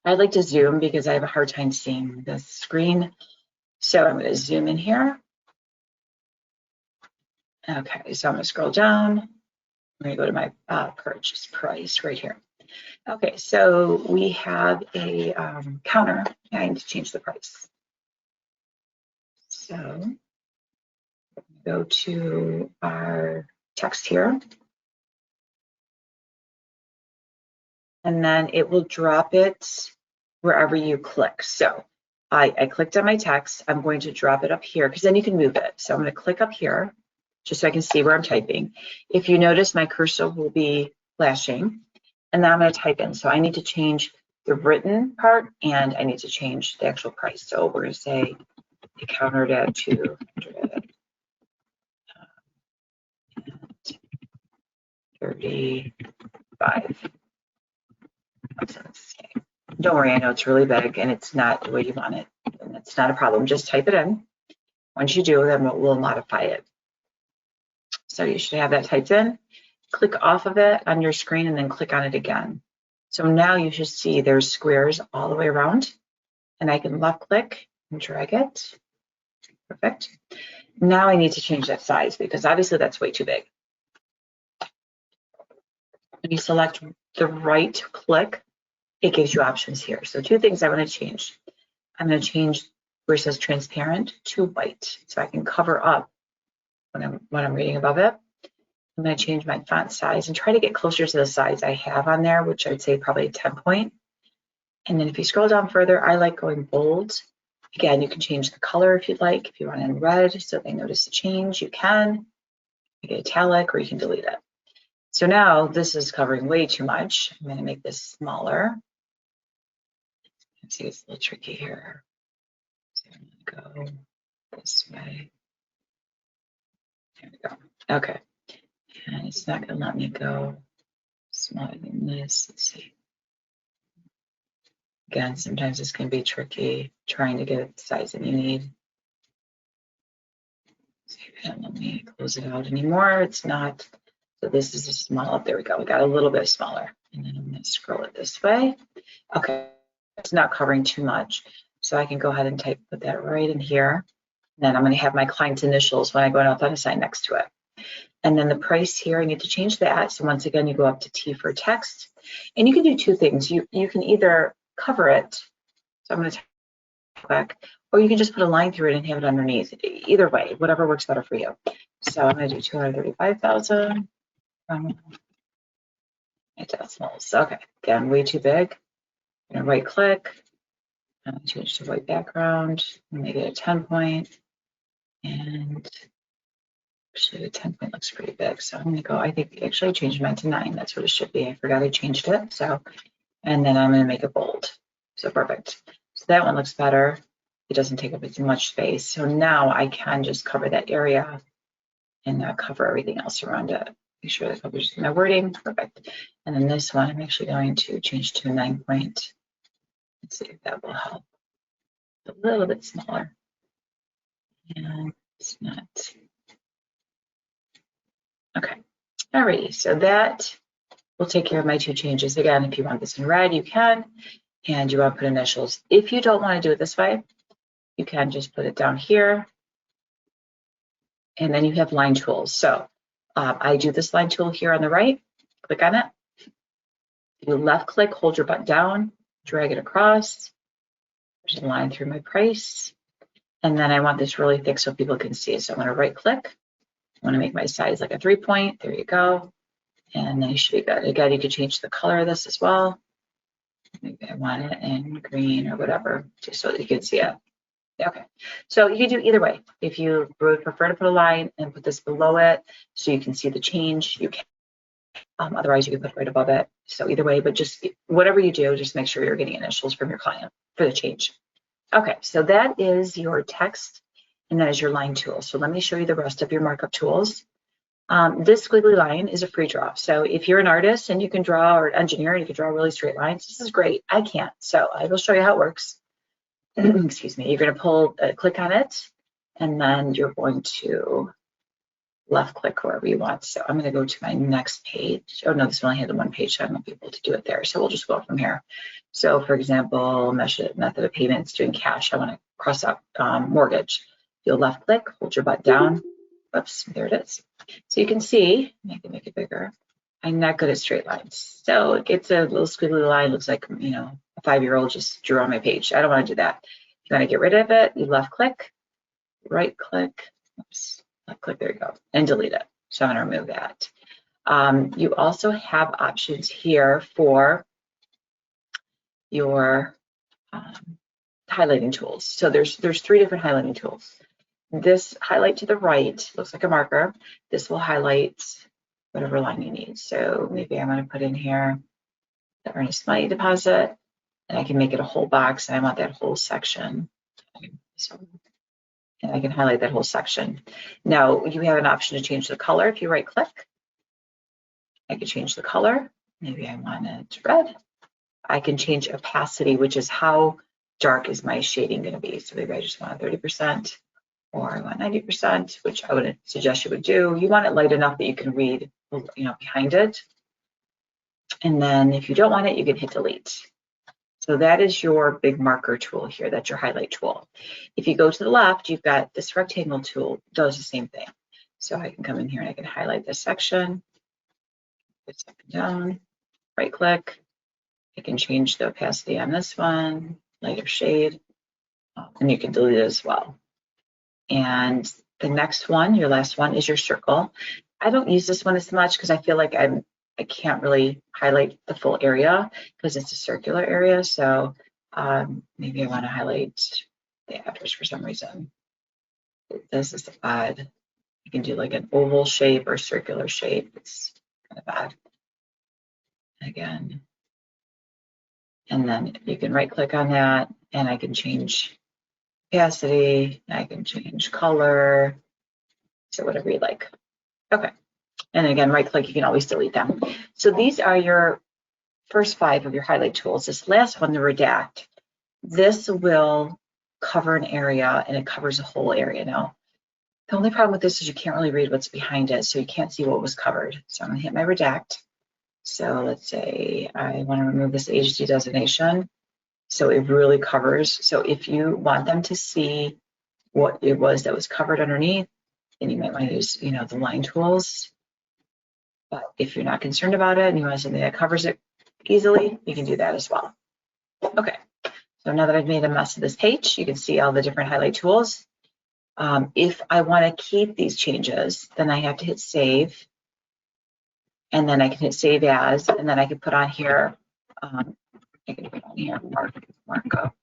I'd like to zoom because I have a hard time seeing the screen. So I'm going to zoom in here. Okay, so I'm going to scroll down. I'm going to go to my purchase price right here. Okay, so we have a counter. I need to change the price. So go to our text here. And then it will drop it wherever you click. So I clicked on my text. I'm going to drop it up here because then you can move it. So I'm going to click up here just so I can see where I'm typing. If you notice, my cursor will be flashing. And then I'm going to type in. So I need to change the written part and I need to change the actual price. So we're going to say the countered at 235. Don't worry, I know it's really big and it's not the way you want it. And it's not a problem. Just type it in. Once you do, then we'll modify it. So you should have that typed in. Click off of it on your screen and then click on it again. So now you should see there's squares all the way around. And I can left click and drag it. Perfect. Now I need to change that size because obviously that's way too big. When you select the right click, it gives you options here. So two things I want to change. I'm going to change where it says transparent to white so I can cover up when I'm reading above it. I'm going to change my font size and try to get closer to the size I have on there, which I'd say probably a 10 point. And then if you scroll down further, I like going bold. Again, you can change the color if you'd like. If you want it in red so they notice the change, you can. You get italic or you can delete it. So now this is covering way too much. I'm going to make this smaller. Let's see, it's a little tricky here. So I'm going to go this way. There we go. Okay. And it's not going to let me go smaller than this. Let's see. Again, sometimes it's going to be tricky trying to get the size that you need. See if it won't let me close it out anymore. It's not. So this is a small. There we go. We got a little bit smaller. And then I'm going to scroll it this way. Okay. It's not covering too much. So I can go ahead and put that right in here. And then I'm going to have my client's initials when I go to Authentisign next to it. And then the price here, I need to change that. So once again, you go up to T for text. And you can do two things. You can either cover it. So I'm going to quick, or you can just put a line through it and have it underneath. Either way, whatever works better for you. So I'm going to do 235,000. Decimals. Okay, again, way too big. I'm going to right click. I'm going to change to white background. Make it a 10 point. And actually, the 10 point looks pretty big. So I'm going to go, I think actually I changed mine to 9. That's what it should be. I forgot I changed it. So, and then I'm going to make it bold. So perfect. So that one looks better. It doesn't take up as much space. So now I can just cover that area and not cover everything else around it. Make sure that covers my wording. Perfect. And then this one, I'm actually going to change to 9 point. Let's see if that will help. A little bit smaller. And it's not. Okay. Alrighty. So that will take care of my two changes. Again, if you want this in red, you can. And you want to put initials. If you don't want to do it this way, you can just put it down here. And then you have line tools. So I do this line tool here on the right. Click on it. You left click, hold your button down, drag it across. There's a line through my price. And then I want this really thick so people can see it. So I'm going to right click. I want to make my size like a 3 point. There you go. And then you should be good. Again, you can change the color of this as well. Maybe I want it in green or whatever, just so that you can see it. Okay, so you can do either way. If you would prefer to put a line and put this below it so you can see the change, you can. Otherwise, you can put it right above it. So either way, but just whatever you do, just make sure you're getting initials from your client for the change. Okay, so that is your text and that is your line tool. So let me show you the rest of your markup tools. This squiggly line is a free draw. So if you're an artist and you can draw, or an engineer and you can draw really straight lines, this is great. I can't, so I will show you how it works. Excuse me. You're going to click on it, and then you're going to left click wherever you want. So I'm going to go to my next page. Oh no, this one only had the one page, so I won't be able to do it there. So we'll just go from here. So for example, method of payments, doing cash. I want to cross out mortgage. You'll left click, hold your button down. Whoops, there it is. So you can see, I can make it bigger. I'm not good at straight lines. So it gets a little squiggly line, looks like, you know, a 5-year-old just drew on my page. I don't want to do that. If you want to get rid of it, you left click, right click, oops, left click, there you go, and delete it. So I'm going to remove that. You also have options here for your highlighting tools. So there's 3 different highlighting tools. This highlight to the right looks like a marker. This will highlight whatever line you need. So maybe I'm going to put in here the earnest money deposit, and I can make it a whole box, and I want that whole section. And I can highlight that whole section. Now you have an option to change the color. If you right click, I can change the color. Maybe I want it red. I can change opacity, which is how dark is my shading going to be. So maybe I just want 30%. Or I want 90%, which I would suggest you would do. You want it light enough that you can read, you know, behind it. And then if you don't want it, you can hit delete. So that is your big marker tool here. That's your highlight tool. If you go to the left, you've got this rectangle tool, does the same thing. So I can come in here and I can highlight this section, it's up and down, right click. I can change the opacity on this one, lighter shade, and you can delete it as well. And the next one, your last one, is your circle. I don't use this one as much because I feel like I can't really highlight the full area because it's a circular area. So maybe I want to highlight the address for some reason. This is odd. You can do like an oval shape or circular shape. It's kind of odd. Again. And then you can right click on that and I can change opacity, I can change color, so whatever you like. Okay, and again, right click, you can always delete them. So these are your first 5 of your highlight tools. This last one, the redact, this will cover an area and it covers a whole area now. The only problem with this is you can't really read what's behind it, so you can't see what was covered. So I'm gonna hit my redact. So let's say I wanna remove this agency designation. So it really covers. So if you want them to see what it was that was covered underneath, then you might want to use, the line tools. But if you're not concerned about it and you want something that covers it easily, you can do that as well. Okay, so now that I've made a mess of this page, you can see all the different highlight tools. If I want to keep these changes, then I have to hit save. And then I can hit save as, and then I can put on here, markup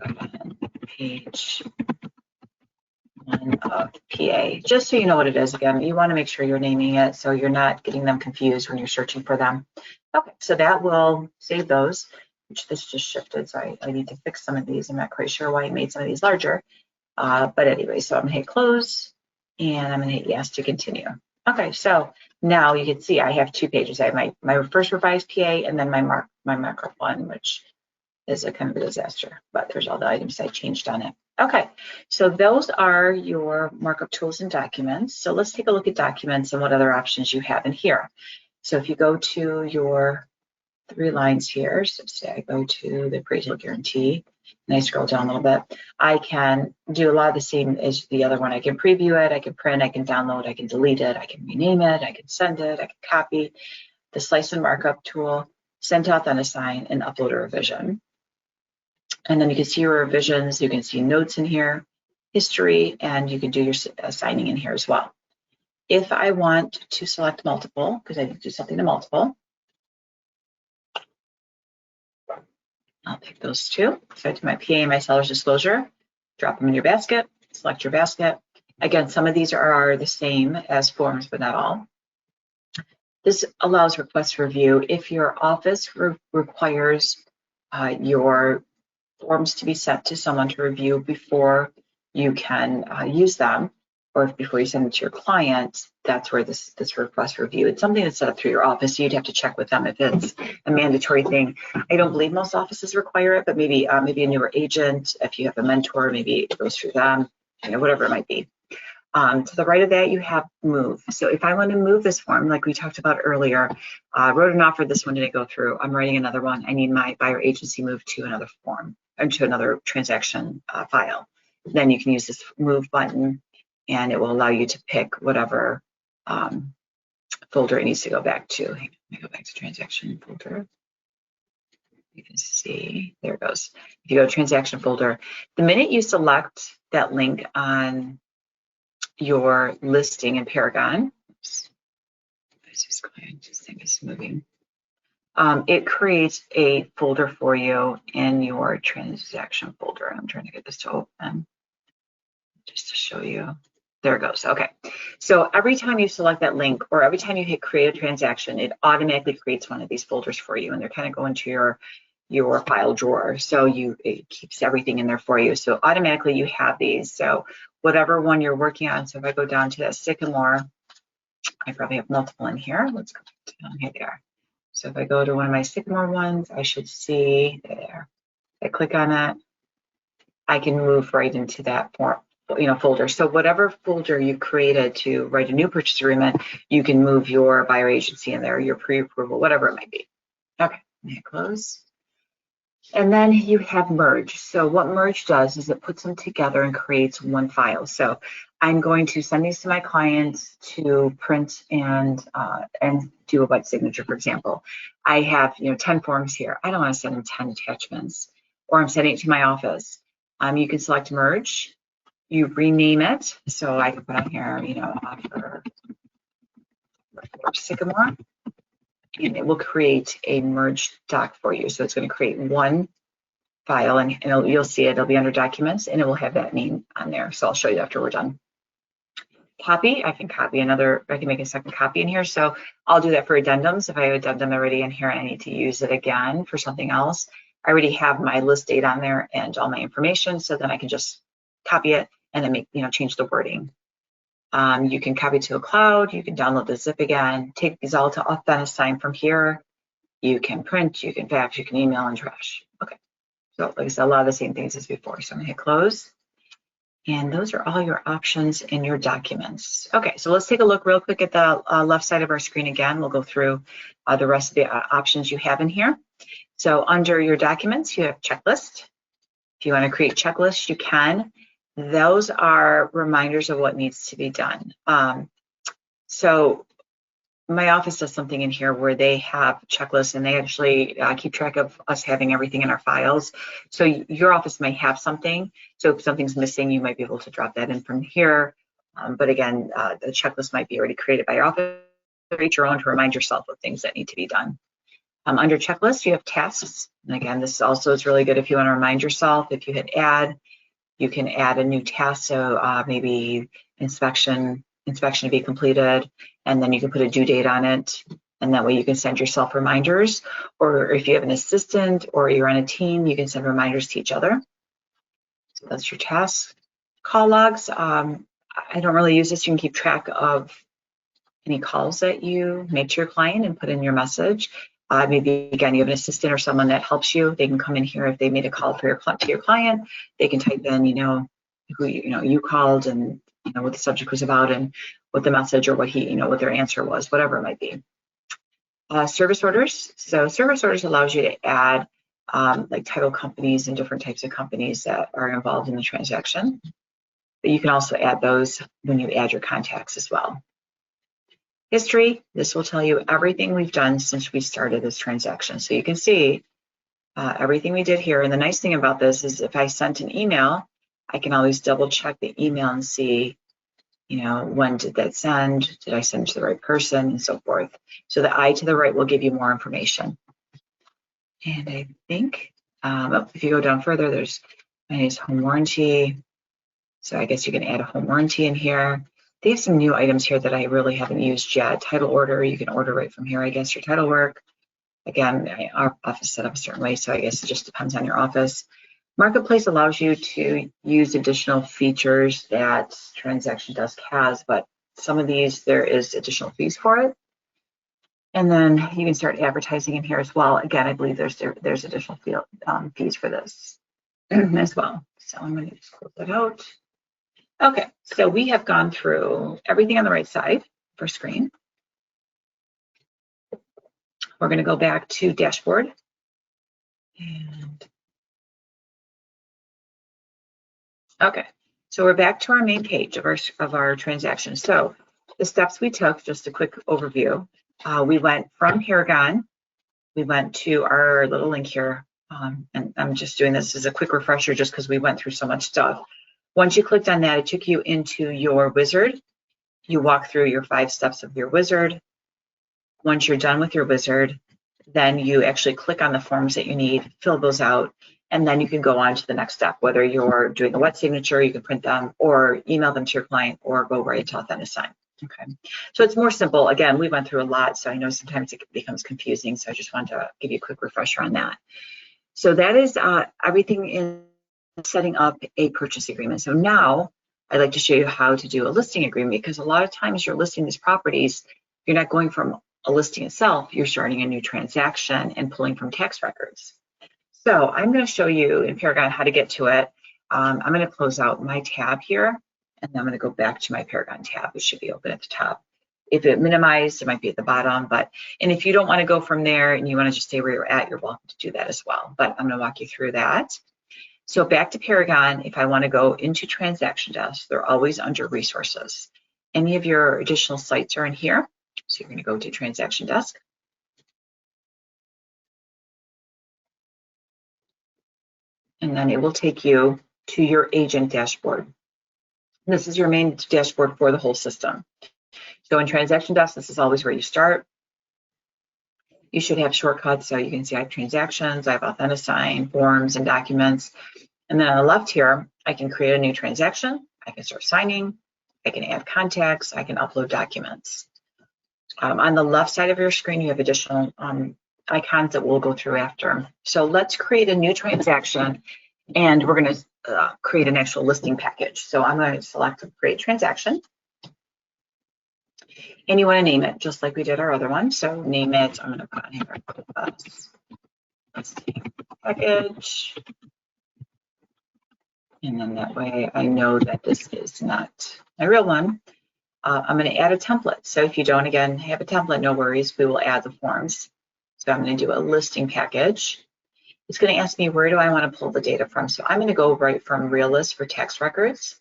on page 1 of PA, just so you know what it is. Again, you want to make sure you're naming it so you're not getting them confused when you're searching for them. Okay, so that will save those, which this just shifted, so I need to fix some of these. I'm not quite sure why it made some of these larger, but anyway, so I'm gonna hit close, and I'm gonna hit yes to continue. Okay, so now you can see I have 2 pages. I have my first revised PA and then my markup one, which is a kind of a disaster, but there's all the items I changed on it. Okay, so those are your markup tools and documents. So let's take a look at documents and what other options you have in here. So if you go to your 3 lines here, so say I go to the appraisal guarantee, and I scroll down a little bit, I can do a lot of the same as the other one. I can preview it, I can print, I can download, I can delete it, I can rename it, I can send it, I can copy the slice and markup tool, send to Authentisign, and upload a revision. And then you can see your revisions, you can see notes in here, history, and you can do your signing in here as well. If I want to select multiple, because I need to do something to multiple, I'll pick those 2. So I do my PA and my seller's disclosure, drop them in your basket, select your basket. Again, some of these are the same as forms, but not all. This allows request review. If your office requires your forms to be sent to someone to review before you can use them, or before you send it to your client, that's where this request review. It's something that's set up through your office, so you'd have to check with them if it's a mandatory thing. I don't believe most offices require it, but maybe a newer agent, if you have a mentor, maybe it goes through them, whatever it might be. To the right of that, you have move. So if I want to move this form, like we talked about earlier, wrote an offer, this one didn't go through, I'm writing another one, I need my buyer agency moved to another form, or to another transaction file. Then you can use this move button, and it will allow you to pick whatever folder it needs to go back to. Let me go back to transaction folder. You can see, there it goes. If you go to transaction folder, the minute you select that link on your listing in Paragon, oops, this thing is moving. It creates a folder for you in your transaction folder. I'm trying to get this to open just to show you. There it goes. Okay. So every time you select that link, or every time you hit create a transaction, it automatically creates one of these folders for you, and they're kind of going to your file drawer. So it keeps everything in there for you. So automatically you have these. So whatever one you're working on. So if I go down to that Sycamore, I probably have multiple in here. Let's go down here. They are. So if I go to one of my Sycamore ones, I should see there. I click on that, I can move right into that form, folder. So whatever folder you created to write a new purchase agreement, you can move your buyer agency in there, your pre-approval, whatever it might be. Okay, hit close. And then you have merge. So what merge does is it puts them together and creates one file. So I'm going to send these to my clients to print and do a wet signature, for example. I have 10 forms here. I don't want to send them 10 attachments, or I'm sending it to my office. You can select merge. You rename it. So I can put on here, offer for Sycamore, and it will create a merge doc for you. So it's going to create one file, and you'll see it. It'll be under documents, and it will have that name on there. So I'll show you after we're done. Copy. I can copy another. I can make a second copy in here. So I'll do that for addendums. If I have addendum already in here, and I need to use it again for something else, I already have my list date on there and all my information. So then I can just copy it and then change the wording. You can copy to a cloud. You can download the zip again. Take these all to Authentisign from here. You can print. You can fax. You can email and trash. Okay. So like I said, a lot of the same things as before. So I'm gonna hit close. And those are all your options in your documents. Okay, so let's take a look real quick at the left side of our screen again. We'll go through the rest of the options you have in here. So under your documents, you have checklist. If you want to create checklists, you can. those are reminders of what needs to be done. So my office does something in here where they have checklists, and they actually keep track of us having everything in our files. So your office might have something. So if something's missing, you might be able to drop that in from here. But again, the checklist might be already created by your office. Create your own to remind yourself of things that need to be done. Under checklist, you have tasks. And again, this also is really good if you want to remind yourself. If you hit add, you can add a new task. So maybe inspection to be completed, and then you can put a due date on it. And that way you can send yourself reminders. Or if you have an assistant or you're on a team, you can send reminders to each other. So that's your task. Call logs. I don't really use this. You can keep track of any calls that you make to your client and put in your message. Maybe again, you have an assistant or someone that helps you. They can come in here if they made a call to your client. They can type in, who you called and what the subject was about and what the message or what what their answer was, whatever it might be. Service orders. So service orders allows you to add like title companies and different types of companies that are involved in the transaction. But you can also add those when you add your contacts as well. History, this will tell you everything we've done since we started this transaction. So you can see everything we did here. And the nice thing about this is if I sent an email, I can always double check the email and see, when did that send? Did I send it to the right person and so forth? So the I to the right will give you more information. And I think if you go down further, there's home warranty. So I guess you can add a home warranty in here. They have some new items here that I really haven't used yet. Title order, you can order right from here, I guess, your title work. Again, our office set up a certain way, so I guess it just depends on your office. Marketplace allows you to use additional features that TransactionDesk has, but some of these, there is additional fees for it. And then you can start advertising in here as well. Again, I believe there's additional fees for this as well. So I'm going to just close that out. Okay, so we have gone through everything on the right side for screen. We're going to go back to dashboard. And okay, so we're back to our main page of our transaction. So the steps we took, just a quick overview. We went from Paragon. We went to our little link here. And I'm just doing this as a quick refresher just because we went through so much stuff. Once you clicked on that, it took you into your wizard. You walk through your 5 steps of your wizard. Once you're done with your wizard, then you actually click on the forms that you need, fill those out, and then you can go on to the next step. Whether you're doing a wet signature, you can print them or email them to your client or go right to Authentisign. Okay, so it's more simple. Again, we went through a lot, so I know sometimes it becomes confusing, so I just wanted to give you a quick refresher on that. So that is everything in setting up a purchase agreement. So now I'd like to show you how to do a listing agreement, because a lot of times you're listing these properties, you're not going from a listing itself, you're starting a new transaction and pulling from tax records. So I'm going to show you in Paragon how to get to it. I'm going to close out my tab here, and then I'm going to go back to my Paragon tab. It should be open at the top. If it minimized, it might be at the bottom, and if you don't want to go from there and you want to just stay where you're at, you're welcome to do that as well. But I'm going to walk you through that. So back to Paragon, if I want to go into TransactionDesk, they're always under resources. Any of your additional sites are in here. So you're going to go to TransactionDesk. And then it will take you to your agent dashboard. This is your main dashboard for the whole system. So in TransactionDesk, this is always where you start. You should have shortcuts, so you can see I have transactions, I have Authentisign, forms, and documents. And then on the left here, I can create a new transaction. I can start signing. I can add contacts. I can upload documents. On the left side of your screen, you have additional icons that we'll go through after. So let's create a new transaction, and we're going to create an actual listing package. So I'm going to select create transaction. And you want to name it just like we did our other one. So name it, I'm going to put on here, listing package. And then that way I know that this is not my real one. I'm going to add a template. So if you don't, again, have a template, no worries, we will add the forms. So I'm going to do a listing package. It's going to ask me where do I want to pull the data from. So I'm going to go right from Real List for tax records.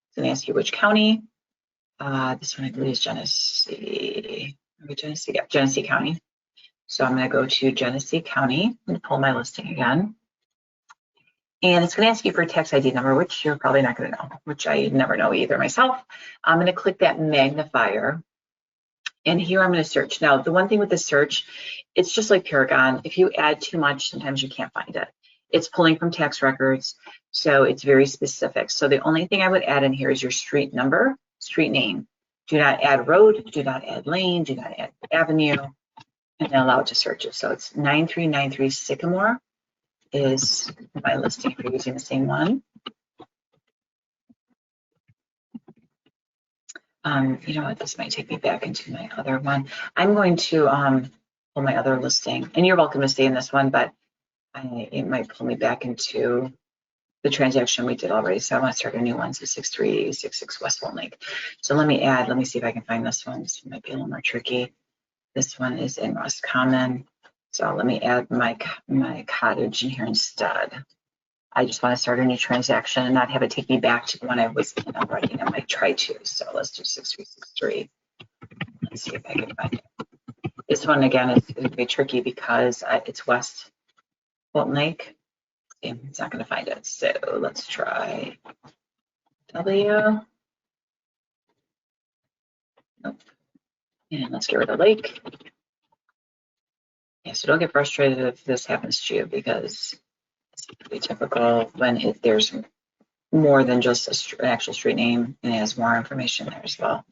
It's going to ask you which county. This one I believe is Genesee. Genesee, yeah, Genesee County. So I'm going to go to Genesee County. I'm going to pull my listing again. And it's going to ask you for a tax ID number, which you're probably not going to know, which I never know either myself. I'm going to click that magnifier. And here I'm going to search. Now, the one thing with the search, it's just like Paragon. If you add too much, sometimes you can't find it. It's pulling from tax records, so it's very specific. So the only thing I would add in here is your street number, street name. Do not add road, do not add lane, do not add avenue, and then allow it to search it. So it's 9393 Sycamore is my listing if you're using the same one. You know what, this might take me back into my other one. I'm going to pull my other listing, and you're welcome to stay in this one, but it might pull me back into the transaction we did already. So I want to start a new one, so 6366 West Walton Lake. So let me see if I can find this one. This might be a little more tricky. This one is in Roscommon. So let me add my cottage in here instead. I just want to start a new transaction and not have it take me back to the one I was in already, and I might try to. So let's do 6363. Let's see if I can find it. This one, again, is going to be tricky because it's West Walton Lake. It's not going to find it. So let's try W. Nope. And let's get rid of lake. Yeah, so don't get frustrated if this happens to you, because it's pretty typical when there's more than just an actual street name, and it has more information there as well.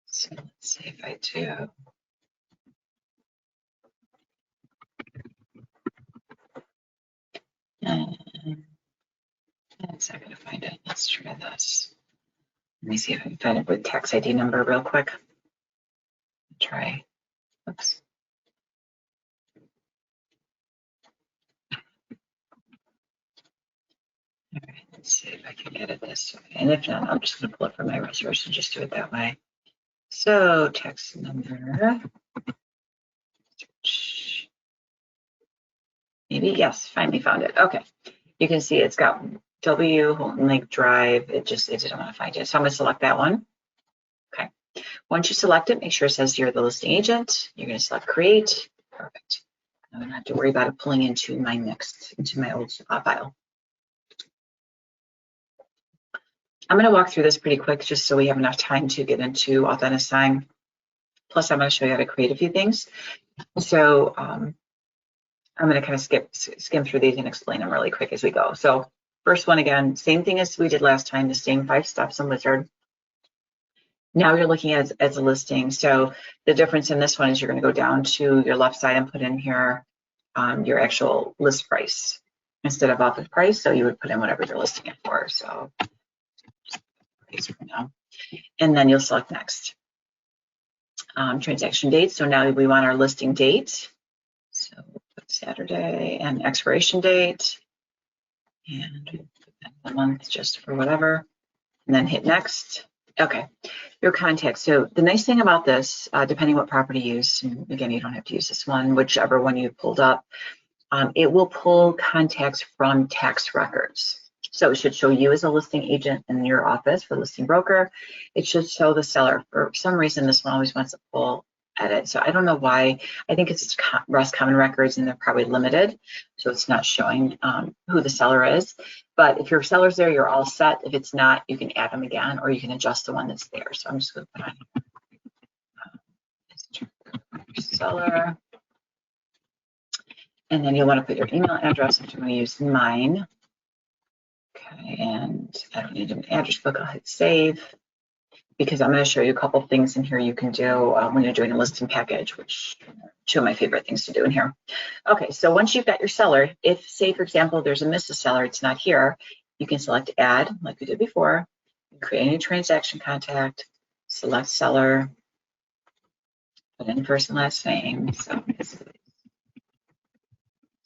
So let's see if I do. It's not going to find it. Let's try this. Let me see if I can find it with tax ID number real quick. Try. Oops. All right, let's see if I can edit this. And if not, I'm just going to pull it from my resource and just do it that way. So tax number. Maybe, yes, finally found it. Okay. You can see it's got W, Holton Lake Drive. It didn't want to find it. So I'm going to select that one. Okay. Once you select it, make sure it says you're the listing agent. You're going to select create. Perfect. I don't have to worry about it pulling into my old file. I'm going to walk through this pretty quick just so we have enough time to get into Authentisign. Plus, I'm going to show you how to create a few things. So I'm going to kind of skim through these and explain them really quick as we go. So first one, again, same thing as we did last time, the same 5 steps in Wizard. Now you're looking at as a listing. So the difference in this one is you're going to go down to your left side and put in here your actual list price instead of office price. So you would put in whatever you're listing it for. So for now, and then you'll select next. Transaction date. So now we want our listing date. So put Saturday and expiration date, and the month just for whatever, and then hit next. Okay, your contacts. So the nice thing about this, depending what property you use, and again, you don't have to use this one, whichever one you pulled up, it will pull contacts from tax records. So it should show you as a listing agent in your office for listing broker. It should show the seller. For some reason, this one always wants to pull edit. So I don't know why. I think it's Roscommon records and they're probably limited. So it's not showing who the seller is. But if your seller's there, you're all set. If it's not, you can add them again, or you can adjust the one that's there. So I'm just going to put on seller. And then you'll want to put your email address, which I'm going to use mine. Okay, and I don't need an address book. I'll hit save because I'm going to show you a couple things in here you can do when you're doing a listing package, which are 2 of my favorite things to do in here. Okay, so once you've got your seller, if, say, for example, there's a Mrs. Seller, it's not here, you can select add like we did before, create a new transaction contact, select seller, put in first and last name, so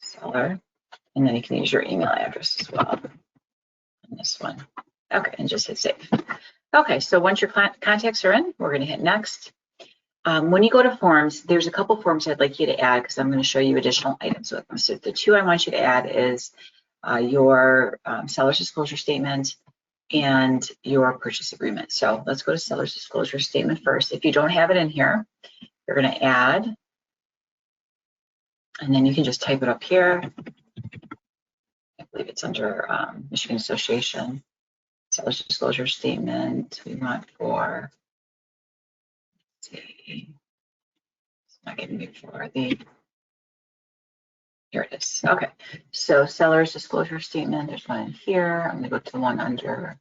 seller, and then you can use your email address as well. This one. Okay, and just hit save. Okay, so once your contacts are in, we're going to hit next. When you go to forms, there's a couple forms I'd like you to add because I'm going to show you additional items with them. So the two I want you to add is your seller's disclosure statement and your purchase agreement. So let's go to seller's disclosure statement first. If you don't have it in here, you're going to add, and then you can just type it up here. I believe it's under Michigan Association. Seller's disclosure statement we want for, let's see, it's not giving me for the, here it is. Okay, so seller's disclosure statement, there's one in here. I'm gonna go to the one under,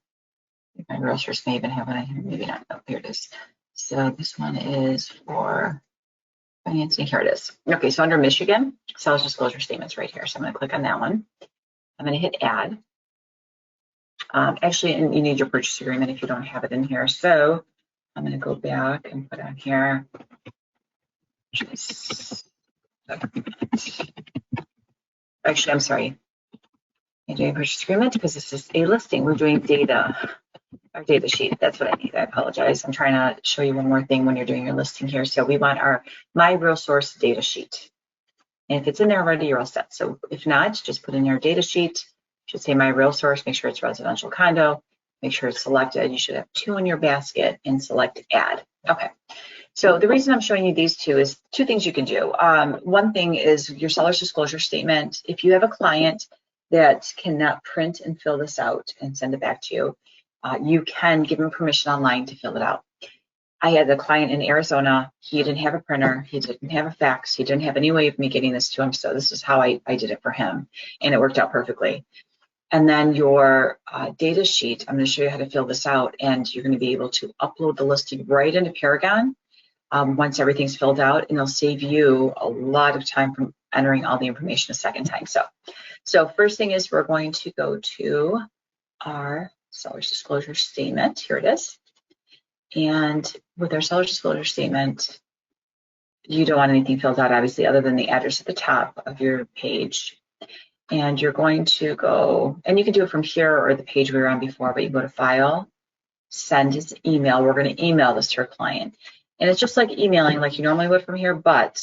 my realtors may even have one in here, maybe not. Oh, here it is. So this one is for financing, here it is. Okay, so under Michigan, seller's disclosure statements right here. So I'm gonna click on that one. I'm gonna hit add. Actually, and you need your purchase agreement if you don't have it in here. So I'm going to go back and put on here. Actually, I'm sorry. I'm doing a purchase agreement because this is a listing. We're doing data, our data sheet. That's what I need. I apologize. I'm trying to show you one more thing when you're doing your listing here. So we want our My Real Source data sheet. And if it's in there already, you're all set. So if not, just put in your data sheet. It should say My Real Source. Make sure it's residential condo. Make sure it's selected. You should have 2 in your basket and select add. Okay. So the reason I'm showing you these two is 2 things you can do. One thing is your seller's disclosure statement. If you have a client that cannot print and fill this out and send it back to you, you can give them permission online to fill it out. I had a client in Arizona. He didn't have a printer. He didn't have a fax. He didn't have any way of me getting this to him. So this is how I did it for him. And it worked out perfectly. And then your data sheet, I'm going to show you how to fill this out. And you're going to be able to upload the listing right into Paragon once everything's filled out. And it'll save you a lot of time from entering all the information a second time. So first thing is we're going to go to our seller's disclosure statement. Here it is. And with our seller's disclosure statement, you don't want anything filled out, obviously, other than the address at the top of your page. And you're going to go, and you can do it from here or the page we were on before, but you go to File, Send as Email. We're going to email this to our client. And it's just like emailing like you normally would from here, but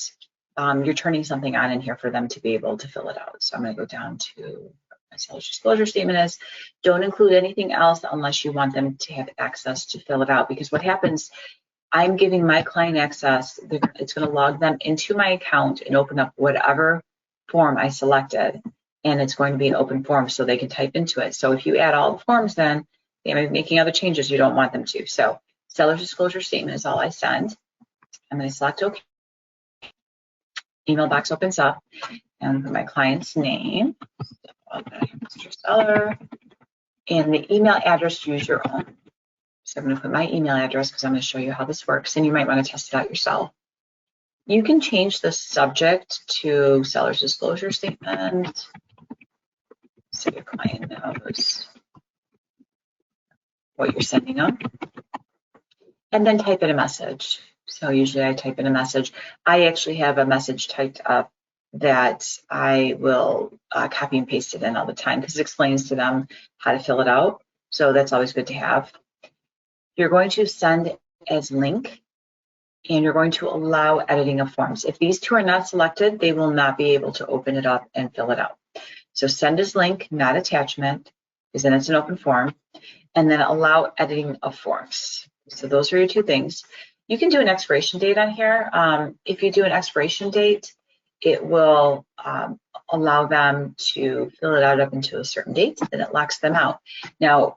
you're turning something on in here for them to be able to fill it out. So I'm going to go down to my seller's disclosure statement is, don't include anything else unless you want them to have access to fill it out. Because what happens, I'm giving my client access, it's going to log them into my account and open up whatever form I selected. And it's going to be an open form so they can type into it. So if you add all the forms, then they may be making other changes you don't want them to. So seller's disclosure statement is all I send. I'm going to select OK. Email box opens up and put my client's name, Mr. Seller, and the email address, use your own. So I'm going to put my email address because I'm going to show you how this works, and you might want to test it out yourself. You can change the subject to seller's disclosure statement so your client knows what you're sending them, and then type in a message. So usually I type in a message. I actually have a message typed up that I will copy and paste it in all the time because it explains to them how to fill it out. So that's always good to have. You're going to send as link, and you're going to allow editing of forms. If these 2 are not selected, they will not be able to open it up and fill it out. So send as link, not attachment, because then it's an open form, and then allow editing of forms. So those are your 2 things. You can do an expiration date on here. If you do an expiration date, it will allow them to fill it out up until a certain date, then it locks them out. Now,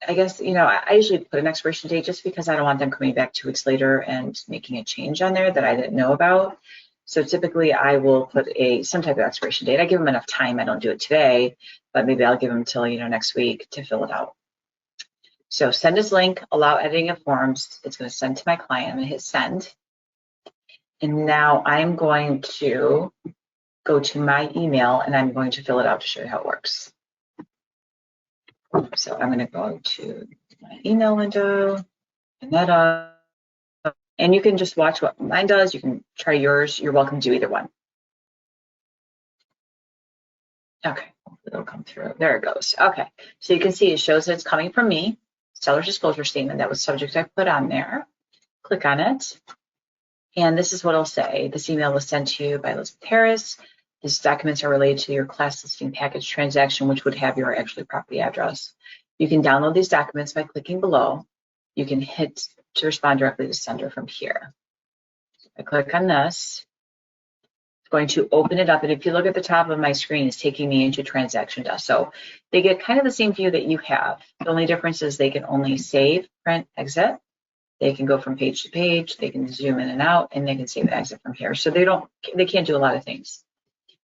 I guess, I usually put an expiration date just because I don't want them coming back 2 weeks later and making a change on there that I didn't know about. So typically I will put some type of expiration date. I give them enough time. I don't do it today, but maybe I'll give them till, next week to fill it out. So send as link, allow editing of forms. It's going to send to my client. I'm going to hit send. And now I'm going to go to my email and I'm going to fill it out to show you how it works. So I'm going to go to my email window, and that up, and you can just watch what mine does. You can try yours. You're welcome to do either one. Okay, it'll come through. There it goes. Okay, so you can see it shows that it's coming from me. Seller's disclosure statement, that was subject I put on there. Click on it. And this is what it'll say. This email was sent to you by Elizabeth Harris. These documents are related to your class listing package transaction, which would have your actual property address. You can download these documents by clicking below. You can hit to respond directly to sender from here. I click on this. It's going to open it up. And if you look at the top of my screen, it's taking me into TransactionDesk. So they get kind of the same view that you have. The only difference is they can only save, print, exit. They can go from page to page. They can zoom in and out, and they can save and exit from here. So they can't do a lot of things.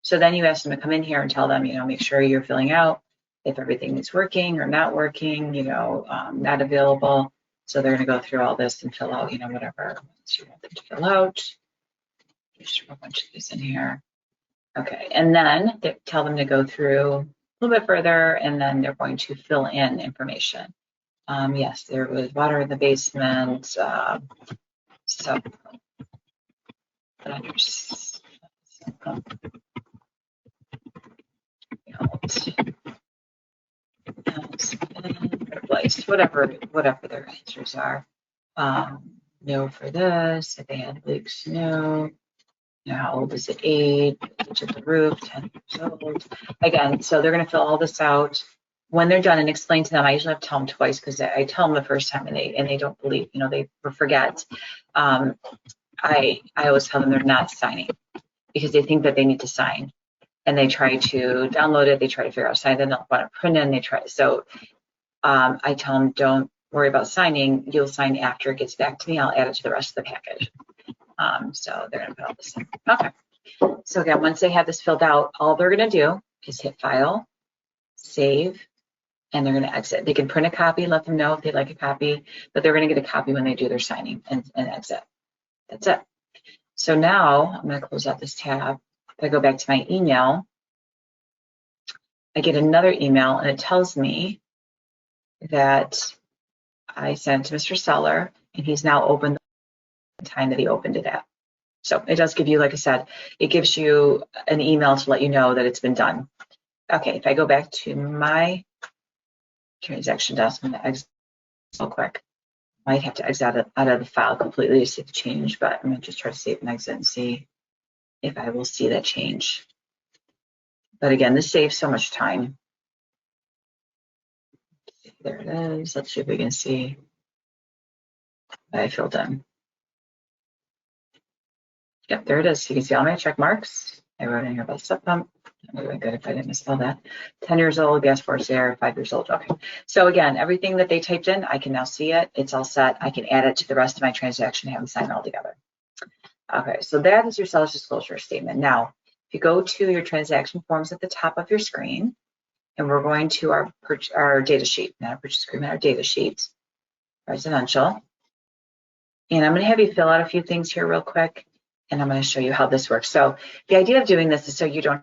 So then you ask them to come in here and tell them, make sure you're filling out if everything is working or not working, not available. So they're going to go through all this and fill out, whatever you want them to fill out. Just throw a bunch of these in here. Okay, and then they tell them to go through a little bit further, and then they're going to fill in information. Yes, there was water in the basement. So whatever their answers are. No for this. If they had leaks, no. How old is the age of the roof? 10 years old. Again, so they're going to fill all this out. When they're done and explain to them, I usually have to tell them twice because I tell them the first time and they don't believe, they forget. I always tell them they're not signing because they think that they need to sign, and they try to download it. They try to figure out sign. They don't want to print it. And they try. So I tell them, don't worry about signing. You'll sign after it gets back to me. I'll add it to the rest of the package. So they're going to put all this in. Okay. So again, once they have this filled out, all they're going to do is hit File, Save, and they're going to exit. They can print a copy, let them know if they'd like a copy, but they're going to get a copy when they do their signing and exit. That's it. So now I'm going to close out this tab. If I go back to my email, I get another email, and it tells me that I sent to Mr. Seller, and he's now opened the time that he opened it at. So it does give you, like I said, it gives you an email to let you know that it's been done. Okay, if I go back to my TransactionDesk, I'm going to exit real quick. Might have to exit out of the file completely to see the change, but I'm going to just try to save and exit and see if I will see that change. But again, this saves so much time. There it is. Let's see if we can see what I filled in. Yep, there it is. You can see all my check marks. I wrote in here about sub pump. I'm doing good if I didn't misspell that. 10 years old, gas force air, 5 years old. Okay. So again, everything that they typed in, I can now see it. It's all set. I can add it to the rest of my transaction, have them sign all together. Okay, so that is your seller's disclosure statement. Now, if you go to your transaction forms at the top of your screen, and we're going to our data sheet, not our purchase agreement, our data sheet, residential. And I'm going to have you fill out a few things here real quick, and I'm going to show you how this works. So the idea of doing this is so you don't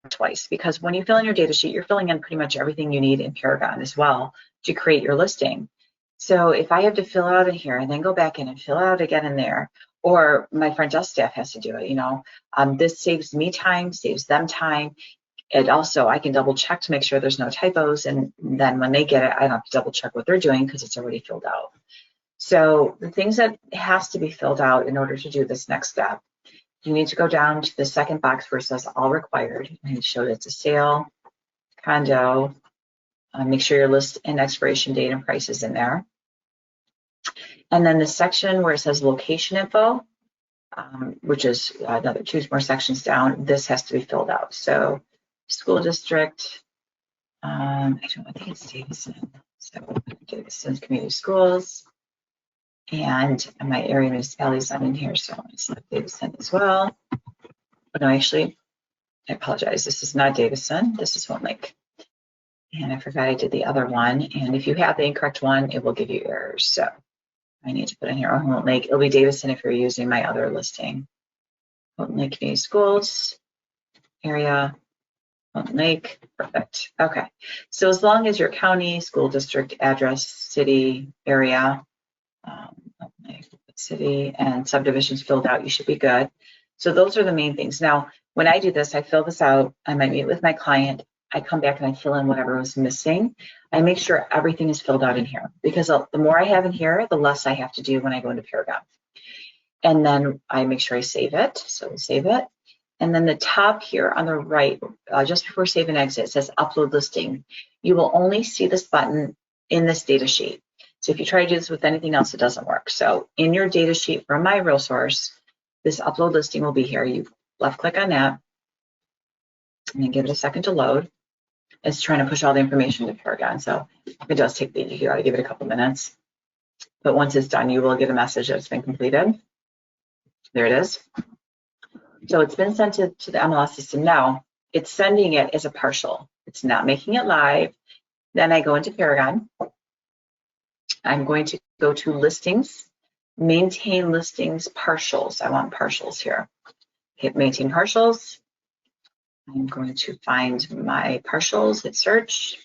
twice, because when you fill in your data sheet, you're filling in pretty much everything you need in Paragon as well to create your listing. So if I have to fill out in here and then go back in and fill out again in there, or my front desk staff has to do it, this saves me time, saves them time. And also I can double check to make sure there's no typos, and then when they get it, I don't have to double check what they're doing because it's already filled out. So the things that has to be filled out in order to do this next step, you need to go down to the second box where it says all required and show that it's a sale, condo. Make sure your list and expiration date and price is in there. And then the section where it says location info, which is another 2 more sections down, this has to be filled out. So school district, I think it's Davison. So Davison Community Schools. And my area municipality is not in here, so I'm going to select Davison as well. But no, actually, I apologize. This is not Davison. This is Home Lake. And I forgot I did the other one. And if you have the incorrect one, it will give you errors. So I need to put in here Home Lake. It'll be Davison if you're using my other listing. Home Lake Community Schools, area, Home Lake. Perfect. Okay. So as long as your county, school district, address, city, area, city, and subdivisions filled out, you should be good. So those are the main things. Now, when I do this, I fill this out. I might meet with my client. I come back and I fill in whatever was missing. I make sure everything is filled out in here, because the more I have in here, the less I have to do when I go into Paragon. And then I make sure I save it. So we'll save it. And then the top here on the right, just before save and exit, it says upload listing. You will only see this button in this data sheet. So if you try to do this with anything else, it doesn't work. So in your data sheet from my real source, this upload listing will be here. You left click on that and then give it a second to load. It's trying to push all the information to Paragon. So it does take you got to give it a couple minutes. But once it's done, you will get a message that it's been completed. There it is. So it's been sent to the MLS system. Now it's sending it as a partial. It's not making it live. Then I go into Paragon. I'm going to go to listings, maintain listings partials. I want partials here. Hit maintain partials. I'm going to find my partials, hit search,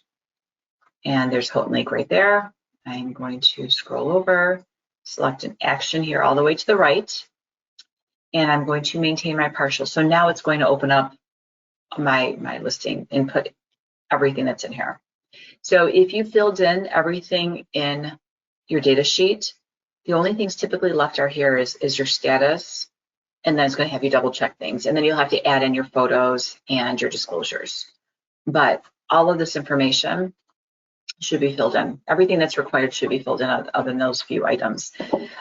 and there's Houghton Lake right there. I'm going to scroll over, select an action here all the way to the right, and I'm going to maintain my partial. So now it's going to open up my listing and put everything that's in here. So if you filled in everything in your data sheet, the only things typically left are here is your status, and then it's going to have you double check things, and then you'll have to add in your photos and your disclosures. But all of this information should be filled in. Everything that's required should be filled in other than those few items.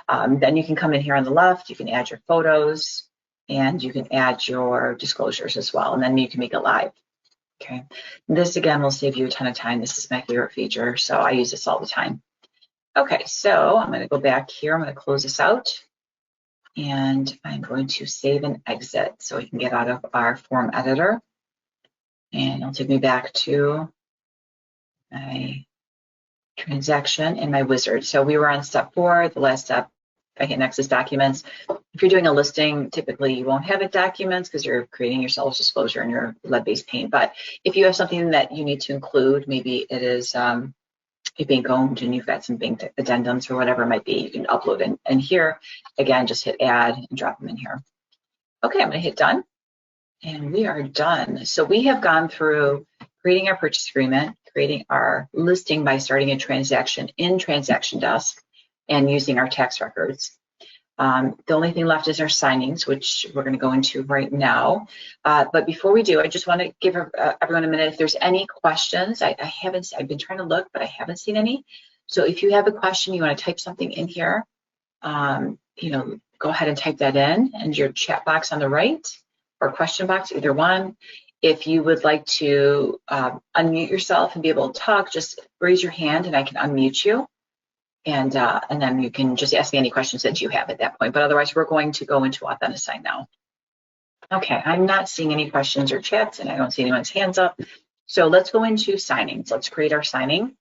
Then you can come in here on the left, you can add your photos, and you can add your disclosures as well, and then you can make it live. Okay, this again will save you a ton of time. This is my favorite feature, so I use this all the time. Okay, so I'm going to go back here. I'm going to close this out, and I'm going to save and exit so we can get out of our form editor, and it'll take me back to my transaction and my wizard. So we were on step 4, the last step. If I hit Nexus Documents, if you're doing a listing, typically you won't have it documents because you're creating your self-disclosure in your lead-based paint. But if you have something that you need to include, maybe it is a bank owned and you've got some bank addendums or whatever it might be, you can upload in. And here, again, just hit add and drop them in here. Okay, I'm going to hit done. And we are done. So we have gone through creating our purchase agreement, creating our listing by starting a transaction in TransactionDesk, and using our tax records. The only thing left is our signings, which we're going to go into right now. But before we do, I just want to give everyone a minute. If there's any questions, I've been trying to look, but I haven't seen any. So if you have a question, you want to type something in here, go ahead and type that in your chat box on the right or question box, either one. If you would like to unmute yourself and be able to talk, just raise your hand and I can unmute you. And then you can just ask me any questions that you have at that point. But otherwise, we're going to go into Authentisign now. Okay, I'm not seeing any questions or chats, and I don't see anyone's hands up. So let's go into signings. Let's create our signing.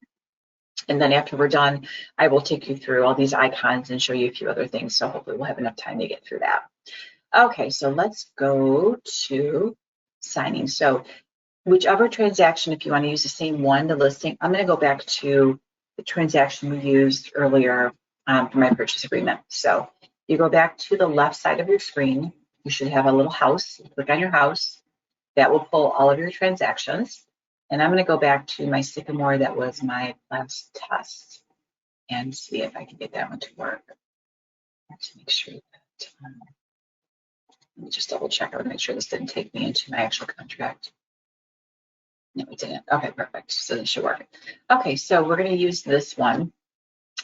And then after we're done, I will take you through all these icons and show you a few other things. So hopefully we'll have enough time to get through that. Okay, so let's go to signing. So whichever transaction, if you want to use the same one, the listing, I'm going to go back to the transaction we used earlier for my purchase agreement. So you go back to the left side of your screen, you should have a little house. Click on your house. That will pull all of your transactions. And I'm going to go back to my Sycamore that was my last test and see if I can get that one to work. Let's make sure that, let me just double check. I want to make sure this didn't take me into my actual contract. No, it didn't. Okay, perfect. So this should work. Okay, so we're going to use this one.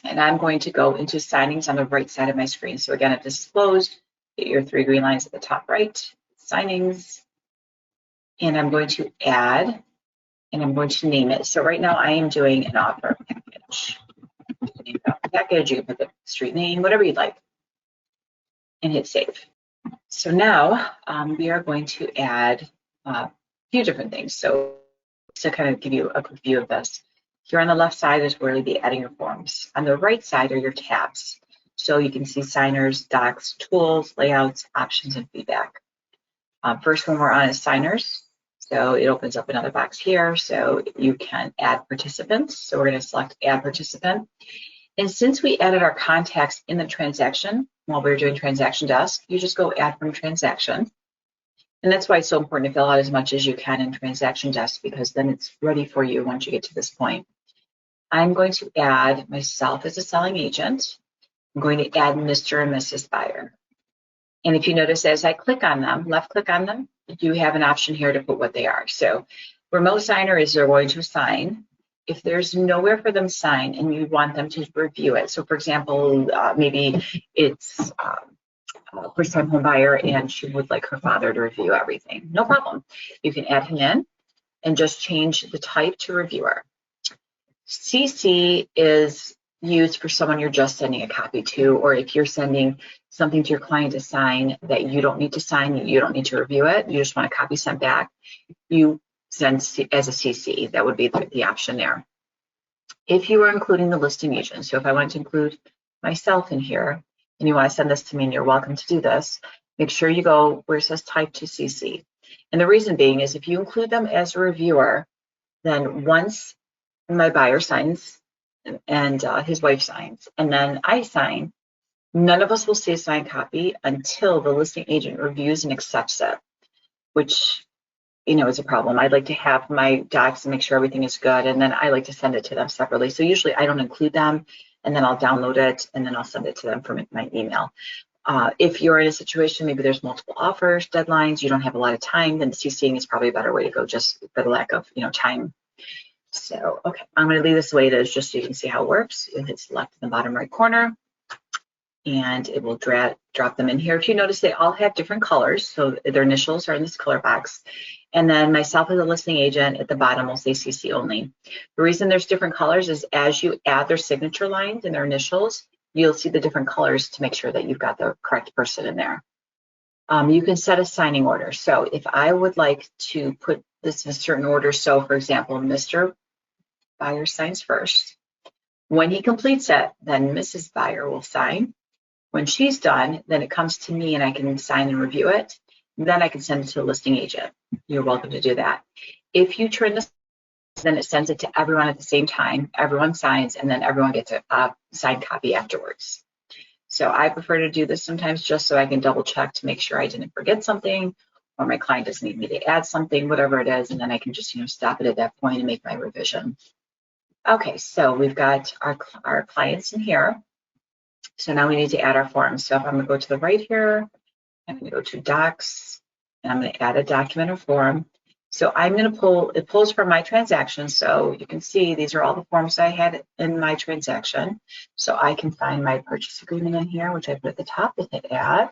And I'm going to go into signings on the right side of my screen. So again, if this is closed, hit your 3 green lines at the top right, signings. And I'm going to add, and I'm going to name it. So right now I am doing an offer package. Name the offer package, you can put the street name, whatever you'd like, and hit save. So now we are going to add a few different things. So to kind of give you a quick view of this, here on the left side is where you'll be adding your forms. On the right side are your tabs. So you can see signers, docs, tools, layouts, options, and feedback. First one we're on is signers. So it opens up another box here. So you can add participants. So we're going to select add participant. And since we added our contacts in the transaction while we were doing TransactionDesk, you just go add from transaction. And that's why it's so important to fill out as much as you can in TransactionDesk, because then it's ready for you once you get to this point. I'm going to add myself as a selling agent. I'm going to add Mr. and Mrs. Buyer. And if you notice, as I click on them, left click on them, you have an option here to put what they are. So remote signer is they're going to sign. If there's nowhere for them to sign and you want them to review it, so for example, maybe it's a first-time home buyer and she would like her father to review everything, no problem. You can add him in and just change the type to reviewer. CC is used for someone you're just sending a copy to, or if you're sending something to your client to sign that you don't need to sign, you don't need to review it, you just want a copy sent back, you send as a CC. That would be the option there. If you are including the listing agent, so if I want to include myself in here and you want to send this to me and you're welcome to do this, make sure you go where it says type to CC. And the reason being is if you include them as a reviewer, then once my buyer signs and his wife signs, and then I sign, none of us will see a signed copy until the listing agent reviews and accepts it, which, you know, is a problem. I'd like to have my docs and make sure everything is good, and then I like to send it to them separately. So usually I don't include them, and then I'll download it, and then I'll send it to them from my email. If you're in a situation, maybe there's multiple offers, deadlines, you don't have a lot of time, then CCing is probably a better way to go just for the lack of, you know, time. So, okay, I'm going to leave this the way it is just so you can see how it works. You'll hit select in the bottom right corner, and it will drop them in here. If you notice, they all have different colors, so their initials are in this color box. And then myself as a listing agent at the bottom will say CC only. The reason there's different colors is as you add their signature lines and their initials, you'll see the different colors to make sure that you've got the correct person in there. You can set a signing order. So if I would like to put this in a certain order, so for example, Mr. Buyer signs first. When he completes it, then Mrs. Buyer will sign. When she's done, then it comes to me and I can sign and review it. Then I can send it to the listing agent. You're welcome to do that. If you turn this, then it sends it to everyone at the same time. Everyone signs, and then everyone gets a signed copy afterwards. So I prefer to do this sometimes just so I can double check to make sure I didn't forget something, or my client doesn't need me to add something, whatever it is, and then I can just, you know, stop it at that point and make my revision. Okay, so we've got our clients in here. So now we need to add our forms. So if I'm going to go to the right here, I'm going to go to Docs, and I'm going to add a document or form. So I'm going to pull, it pulls from my transaction. So you can see these are all the forms I had in my transaction. So I can find my purchase agreement in here, which I put at the top and hit add.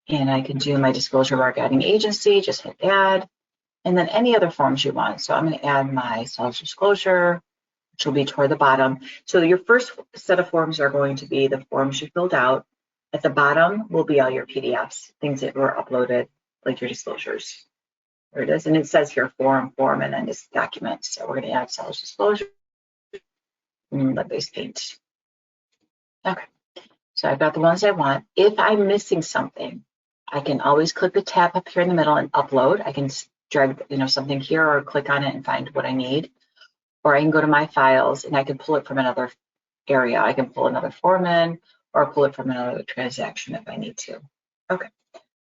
And I can do my disclosure mark adding agency, just hit add. And then any other forms you want. So I'm going to add my seller's disclosure, which will be toward the bottom. So your first set of forms are going to be the forms you filled out. At the bottom will be all your PDFs, things that were uploaded, like your disclosures. There it is, and it says here form, and then this document. So we're going to add seller's disclosure and web-based paint. Okay, so I've got the ones I want. If I'm missing something, I can always click the tab up here in the middle and upload. I can drag, you know, something here or click on it and find what I need. Or I can go to my files and I can pull it from another area. I can pull another form in or pull it from another transaction if I need to. Okay,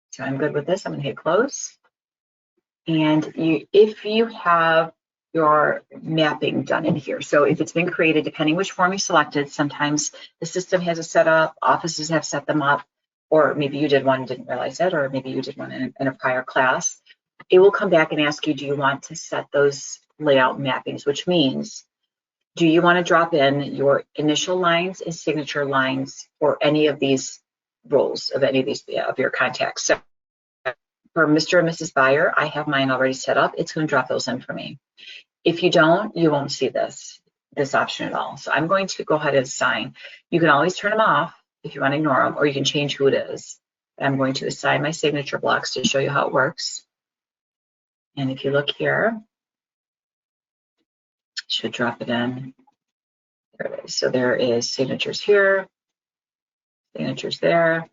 so I'm good with this. I'm going to hit close. And if you have your mapping done in here, so if it's been created, depending which form you selected, sometimes the system has a setup, offices have set them up, or maybe you did one and didn't realize it, or maybe you did one in a prior class. It will come back and ask you, do you want to set those layout mappings, which means, do you want to drop in your initial lines and signature lines for any of these roles of any of these of your contacts? So for Mr. and Mrs. Buyer, I have mine already set up. It's going to drop those in for me. If you don't, you won't see this option at all. So I'm going to go ahead and assign. You can always turn them off if you want to ignore them, or you can change who it is. I'm going to assign my signature blocks to show you how it works. And if you look here, it should drop it in. There it is. So there is signatures here, signatures there.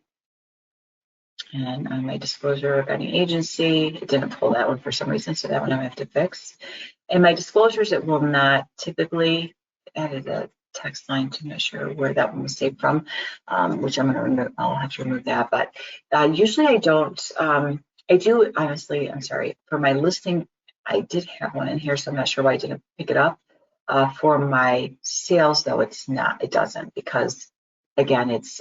And on my disclosure of any agency, it didn't pull that one for some reason, so that one I have to fix. And my disclosures, it will not typically added a text line to make sure where that one was saved from, which I'm going to remove. I'll have to remove that. But usually I don't. I do, honestly, I'm sorry, for my listing, I did have one in here, so I'm not sure why I didn't pick it up. For my sales, though, it's not, it doesn't, because again, it's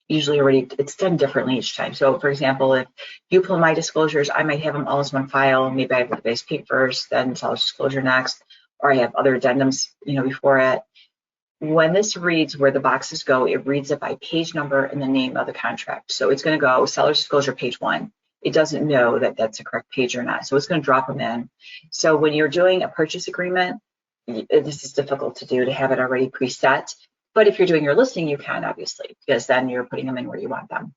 usually already, it's done differently each time. So for example, if you pull my disclosures, I might have them all as one file. Maybe I have the base pay first, then seller's disclosure next, or I have other addendums, before it. When this reads where the boxes go, it reads it by page number and the name of the contract. So it's going to go seller's disclosure page 1. It doesn't know that that's a correct page or not. So it's going to drop them in. So when you're doing a purchase agreement, this is difficult to do, to have it already preset. But if you're doing your listing, you can, obviously, because then you're putting them in where you want them.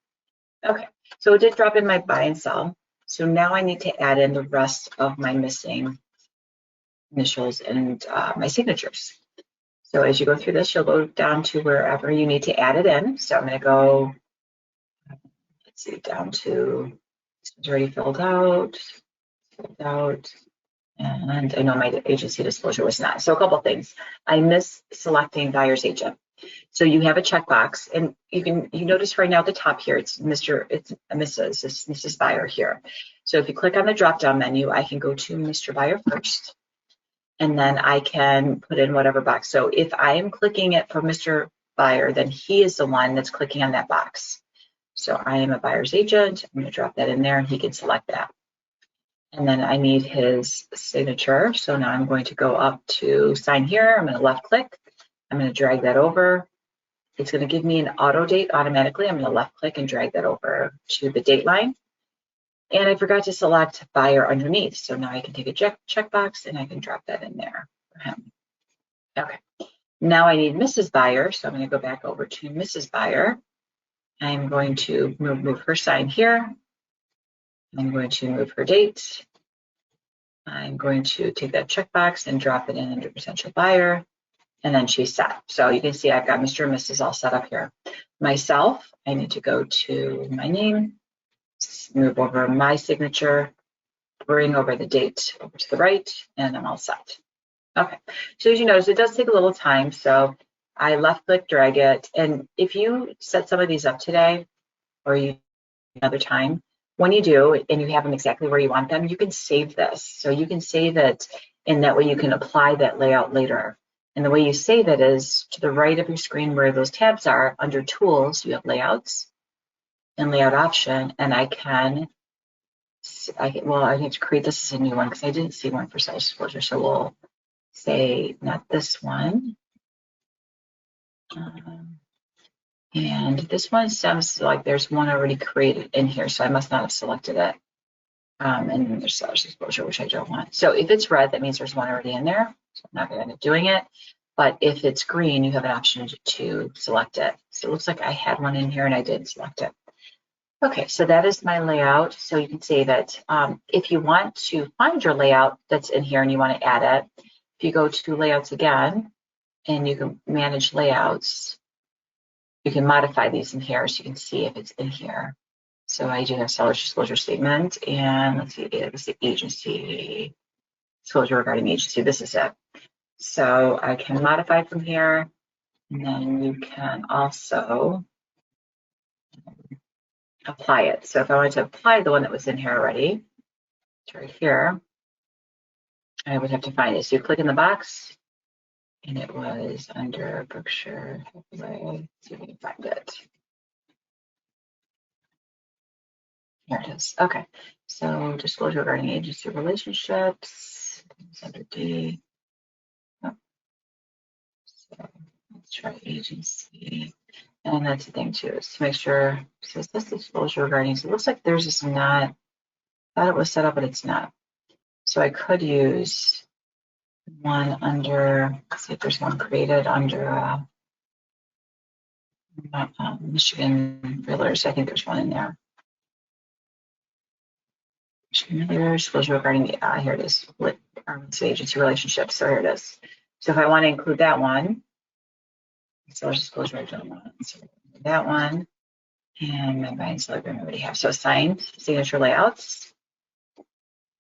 Okay, so it did drop in my buy and sell. So now I need to add in the rest of my missing initials and my signatures. So as you go through this, you'll go down to wherever you need to add it in. So I'm going to go, let's see, down to, it's already filled out, and I know my agency disclosure was not. So a couple of things. I miss selecting buyer's agent. So you have a checkbox, and you notice right now at the top here, it's Mrs. Buyer here. So if you click on the drop-down menu, I can go to Mr. Buyer first, and then I can put in whatever box. So if I am clicking it for Mr. Buyer, then he is the one that's clicking on that box. So I am a buyer's agent. I'm going to drop that in there, and he can select that. And then I need his signature. So now I'm going to go up to sign here. I'm going to left click. I'm going to drag that over. It's going to give me an auto date automatically. I'm going to left click and drag that over to the date line. And I forgot to select buyer underneath. So now I can take a checkbox and I can drop that in there for him. Okay. Now I need Mrs. Buyer. So I'm going to go back over to Mrs. Buyer. I'm going to move her sign here. I'm going to move her date. I'm going to take that checkbox and drop it in under potential buyer, and then she's set. So you can see I've got Mr. and Mrs. all set up here. Myself, I need to go to my name, move over my signature, bring over the date over to the right, and I'm all set. Okay, so as you notice, it does take a little time. So I left click, drag it, and if you set some of these up today, or you another time, when you do, and you have them exactly where you want them, you can save this. So you can save it, and that way you can apply that layout later. And the way you save it is to the right of your screen where those tabs are. Under Tools, you have Layouts and Layout Option, and I need to create this as a new one because I didn't see one for seller's disclosure. So we'll say not this one. And this one sounds like there's one already created in here, so I must not have selected it. And then there's seller's disclosure, which I don't want. So if it's red, that means there's one already in there. So I'm not going to end up doing it. But if it's green, you have an option to select it. So it looks like I had one in here and I did select it. Okay, so that is my layout. So you can save it. If you want to find your layout that's in here and you want to add it, if you go to Layouts again, and you can manage layouts, you can modify these in here so you can see if it's in here. So I do have seller's disclosure statement, and let's see, it was the agency disclosure regarding agency. This is it. So I can modify from here, and then you can also apply it. So if I wanted to apply the one that was in here already, it's right here, I would have to find it. So you click in the box, and it was under Berkshire Hathaway. See if we can find it. Here it is. Okay. So disclosure regarding agency relationships. It's under D. Oh. So let's try agency. And that's the thing too, is to make sure. So is this disclosure regarding? So it looks like theirs is not. I thought it was set up, but it's not. So I could use one under. Let's see if there's one created under Michigan Realtors. I think there's one in there. Disclosure regarding here it is, with agency relationships. So here it is. So if I want to include that one, seller's disclosure, I don't want so that one, and my buy and sell agreement I already have. So signed signature layouts.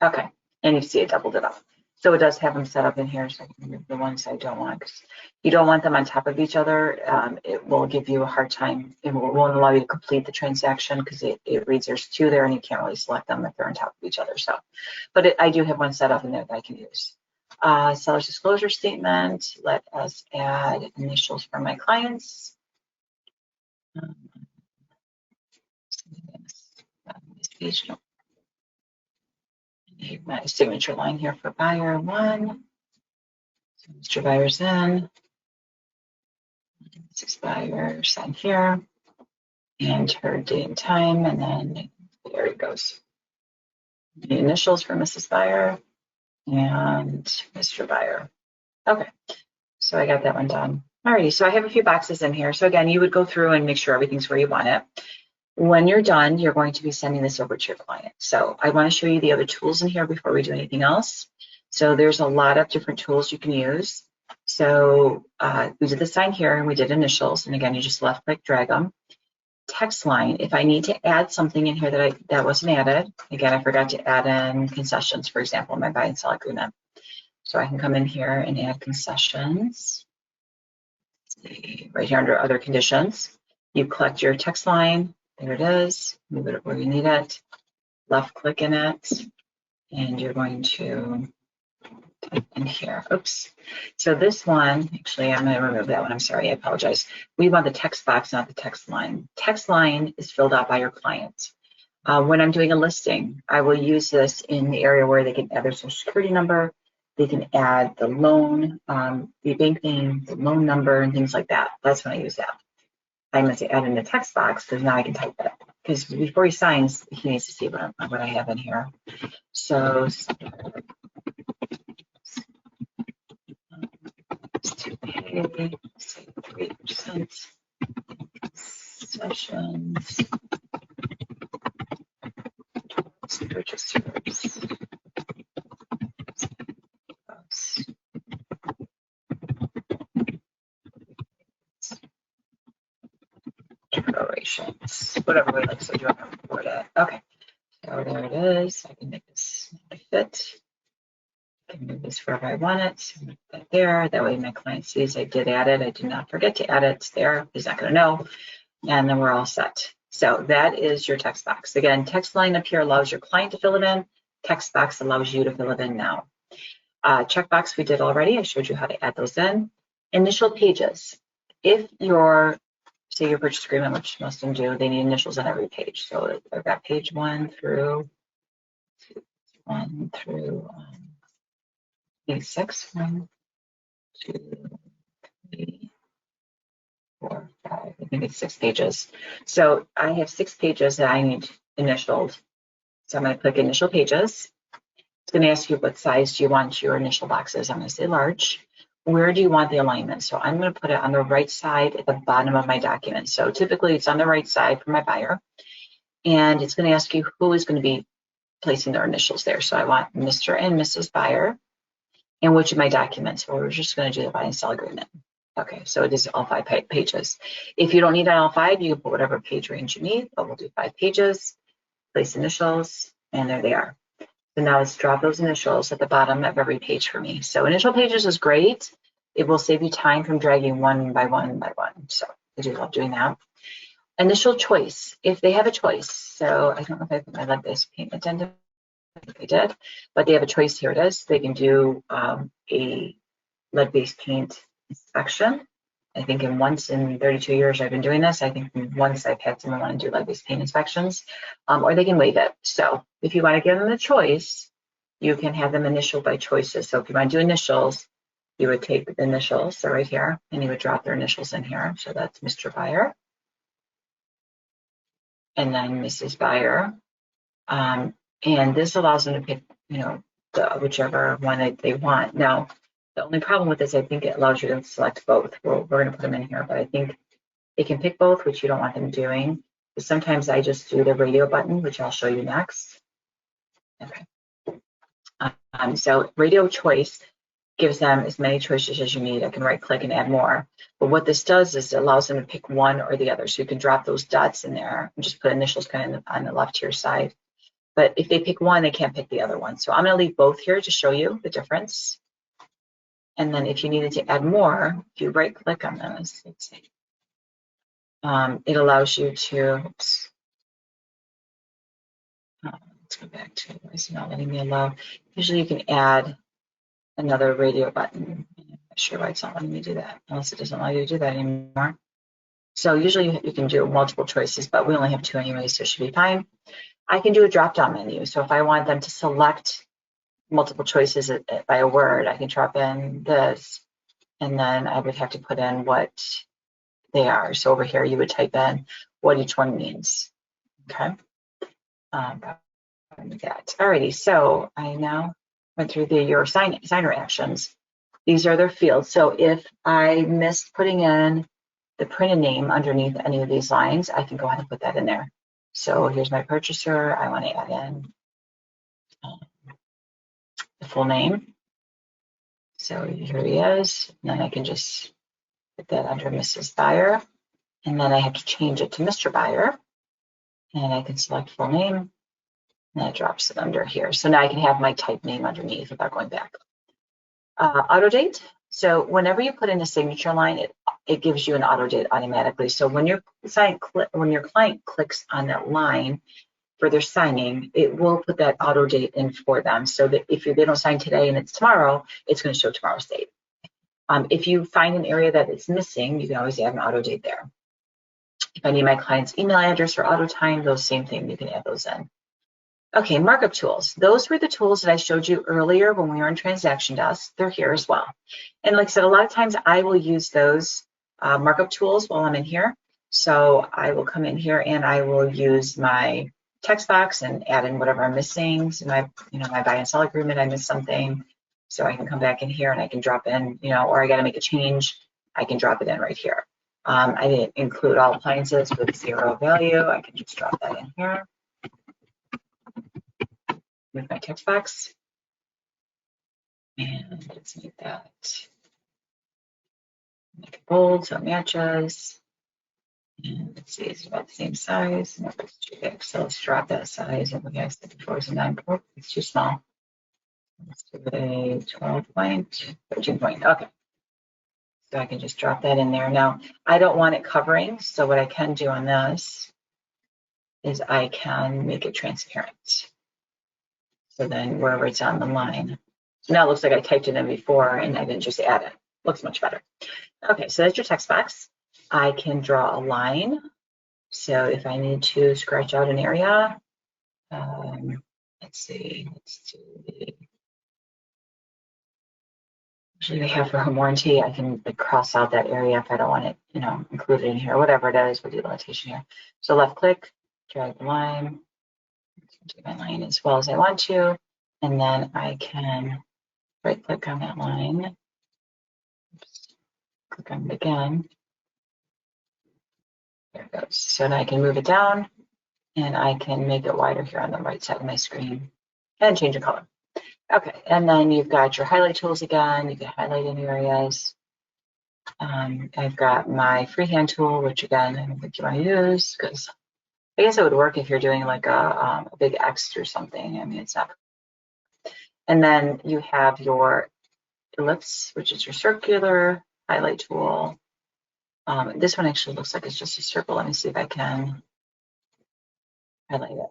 Okay, and you see it doubled it up. So it does have them set up in here, so I can remove the ones I don't want, because you don't want them on top of each other. It will give you a hard time. It won't allow you to complete the transaction because it reads there's two there and you can't really select them if they're on top of each other. So, but I do have one set up in there that I can use. Seller's disclosure statement. Let us add initials for my clients. page. No. My signature line here for buyer 1. So Mr. Buyer's in. This is buyer, sign here. And her date and time, and then there it goes. The initials for Mrs. Buyer and Mr. Buyer. Okay, so I got that one done. Alrighty, so I have a few boxes in here. So again, you would go through and make sure everything's where you want it. When you're done, you're going to be sending this over to your client. So I want to show you the other tools in here before we do anything else. So there's a lot of different tools you can use. So we did the sign here and we did initials. And again, you just left click, drag them. Text line, if I need to add something in here that wasn't added, again, I forgot to add in concessions, for example, in my buy and sell agreement. So I can come in here and add concessions. Right here under other conditions, you collect your text line. There it is. Move it where you need it. Left click in it, and you're going to type in here. Oops. So this one, actually, I'm going to remove that one. I'm sorry. I apologize. We want the text box, not the text line. Text line is filled out by your client. When I'm doing a listing, I will use this in the area where they can add their social security number. They can add the loan, the bank name, the loan number, and things like that. That's when I use that. I'm going to add in the text box because now I can type it. Because before he signs, he needs to see what I have in here. So to pay, say 3% concessions, purchasers. Declarations, whatever way like so you want to report it. Okay, so there it is. I can make this fit. I can move this wherever I want it. Move that there. That way my client sees I did add it. I did not forget to add it. There, he's not going to know. And then we're all set. So that is your text box. Again, text line up here allows your client to fill it in. Text box allows you to fill it in now. Checkbox we did already. I showed you how to add those in. Initial pages. If your, say your purchase agreement, which most of them do, they need initials on every page. So I've got page 1 through page 6. 1, 2, 3, 4, 5. I think it's 6 pages. So I have 6 pages that I need initialed. So I'm going to click initial pages. It's going to ask you what size do you want your initial boxes. I'm going to say large. Where do you want the alignment? So I'm going to put it on the right side at the bottom of my document. So typically it's on the right side for my buyer. And it's going to ask you who is going to be placing their initials there. So I want Mr. and Mrs. Buyer and which of my documents. So we're just going to do the buy and sell agreement. Okay, so it is all 5 pages. If you don't need all 5, you can put whatever page range you need, but we'll do 5 pages, place initials, and there they are. So now let's drop those initials at the bottom of every page for me. So initial pages is great. It will save you time from dragging one by one by one. So I do love doing that. Initial choice, if they have a choice. So I don't know if I put my lead-based paint addendum. I think I did, but they have a choice. Here it is. They can do a lead-based paint inspection. I think once in 32 years I've been doing this, I think once I've had someone want to do lead-based paint inspections, or they can waive it. So if you want to give them a choice, you can have them initial by choices. So if you want to do initials, you would take the initials, so right here, and you would drop their initials in here. So that's Mr. Buyer, and then Mrs. Buyer. And this allows them to pick, whichever one they want. Now, the only problem with this, I think it allows you to select both. We're going to put them in here, but I think they can pick both, which you don't want them doing. But sometimes I just do the radio button, which I'll show you next. Okay. So radio choice gives them as many choices as you need. I can right click and add more. But what this does is it allows them to pick one or the other. So you can drop those dots in there and just put initials kind of on the left here side. But if they pick one, they can't pick the other one. So I'm going to leave both here to show you the difference. And then if you needed to add more, if you right click on this, let's see, it allows you to, oops. Let's go back to, it's not letting me allow. Usually you can add another radio button. I'm not sure why it's not letting me do that, unless it doesn't allow you to do that anymore. So usually you can do multiple choices, but we only have 2 anyway, so it should be fine. I can do a drop-down menu. So if I want them to select multiple choices by a word, I can drop in this, and then I would have to put in what they are. So over here, you would type in what each one means. Okay. That. Alrighty. So I now went through your signer actions. These are their fields. So if I missed putting in the printed name underneath any of these lines, I can go ahead and put that in there. So here's my purchaser. I want to add in the full name. So here he is. And then I can just put that under Mrs. Buyer. And then I have to change it to Mr. Buyer. And I can select full name. And that drops it under here. So now I can have my type name underneath without going back. Auto date. So whenever you put in a signature line, it gives you an auto date automatically. So when your client clicks on that line for their signing, it will put that auto date in for them. So that if they don't sign today and it's tomorrow, it's going to show tomorrow's date. If you find an area that it's missing, you can always add an auto date there. If I need my client's email address or auto time, those same thing, you can add those in. Okay, markup tools. Those were the tools that I showed you earlier when we were on Transaction Desk. They're here as well. And like I said, a lot of times I will use those markup tools while I'm in here. So I will come in here and I will use my text box and add in whatever I'm missing. So my buy and sell agreement, I missed something. So I can come back in here and I can drop in, or I got to make a change, I can drop it in right here. I didn't include all appliances with 0 value. I can just drop that in here with my text box. And let's make that, make it bold so it matches. And let's see, it's about the same size. No, it's too big. So let's drop that size. And like I said before, it's a 9. Oh, it's too small. Let's do a 12 point, 13 point. Okay. So I can just drop that in there. Now, I don't want it covering. So what I can do on this is I can make it transparent. So then wherever it's on the line. So now it looks like I typed it in before and I didn't just add it. Looks much better. Okay, so that's your text box. I can draw a line. So if I need to scratch out an area, let's see, let's do the, usually they have for home warranty, I can cross out that area if I don't want it, included in here, whatever it is, we'll do the notation here. So left click, drag the line, do my line as well as I want to, and then I can right click on that line, oops, click on it again. There it goes. So now I can move it down and I can make it wider here on the right side of my screen and change the color. Okay, and then you've got your highlight tools again. You can highlight any areas. I've got my freehand tool, which again, I don't think you want to use because I guess it would work if you're doing like a big X or something. I mean, it's not. And then you have your ellipse, which is your circular highlight tool. This one actually looks like it's just a circle. Let me see if I can highlight it.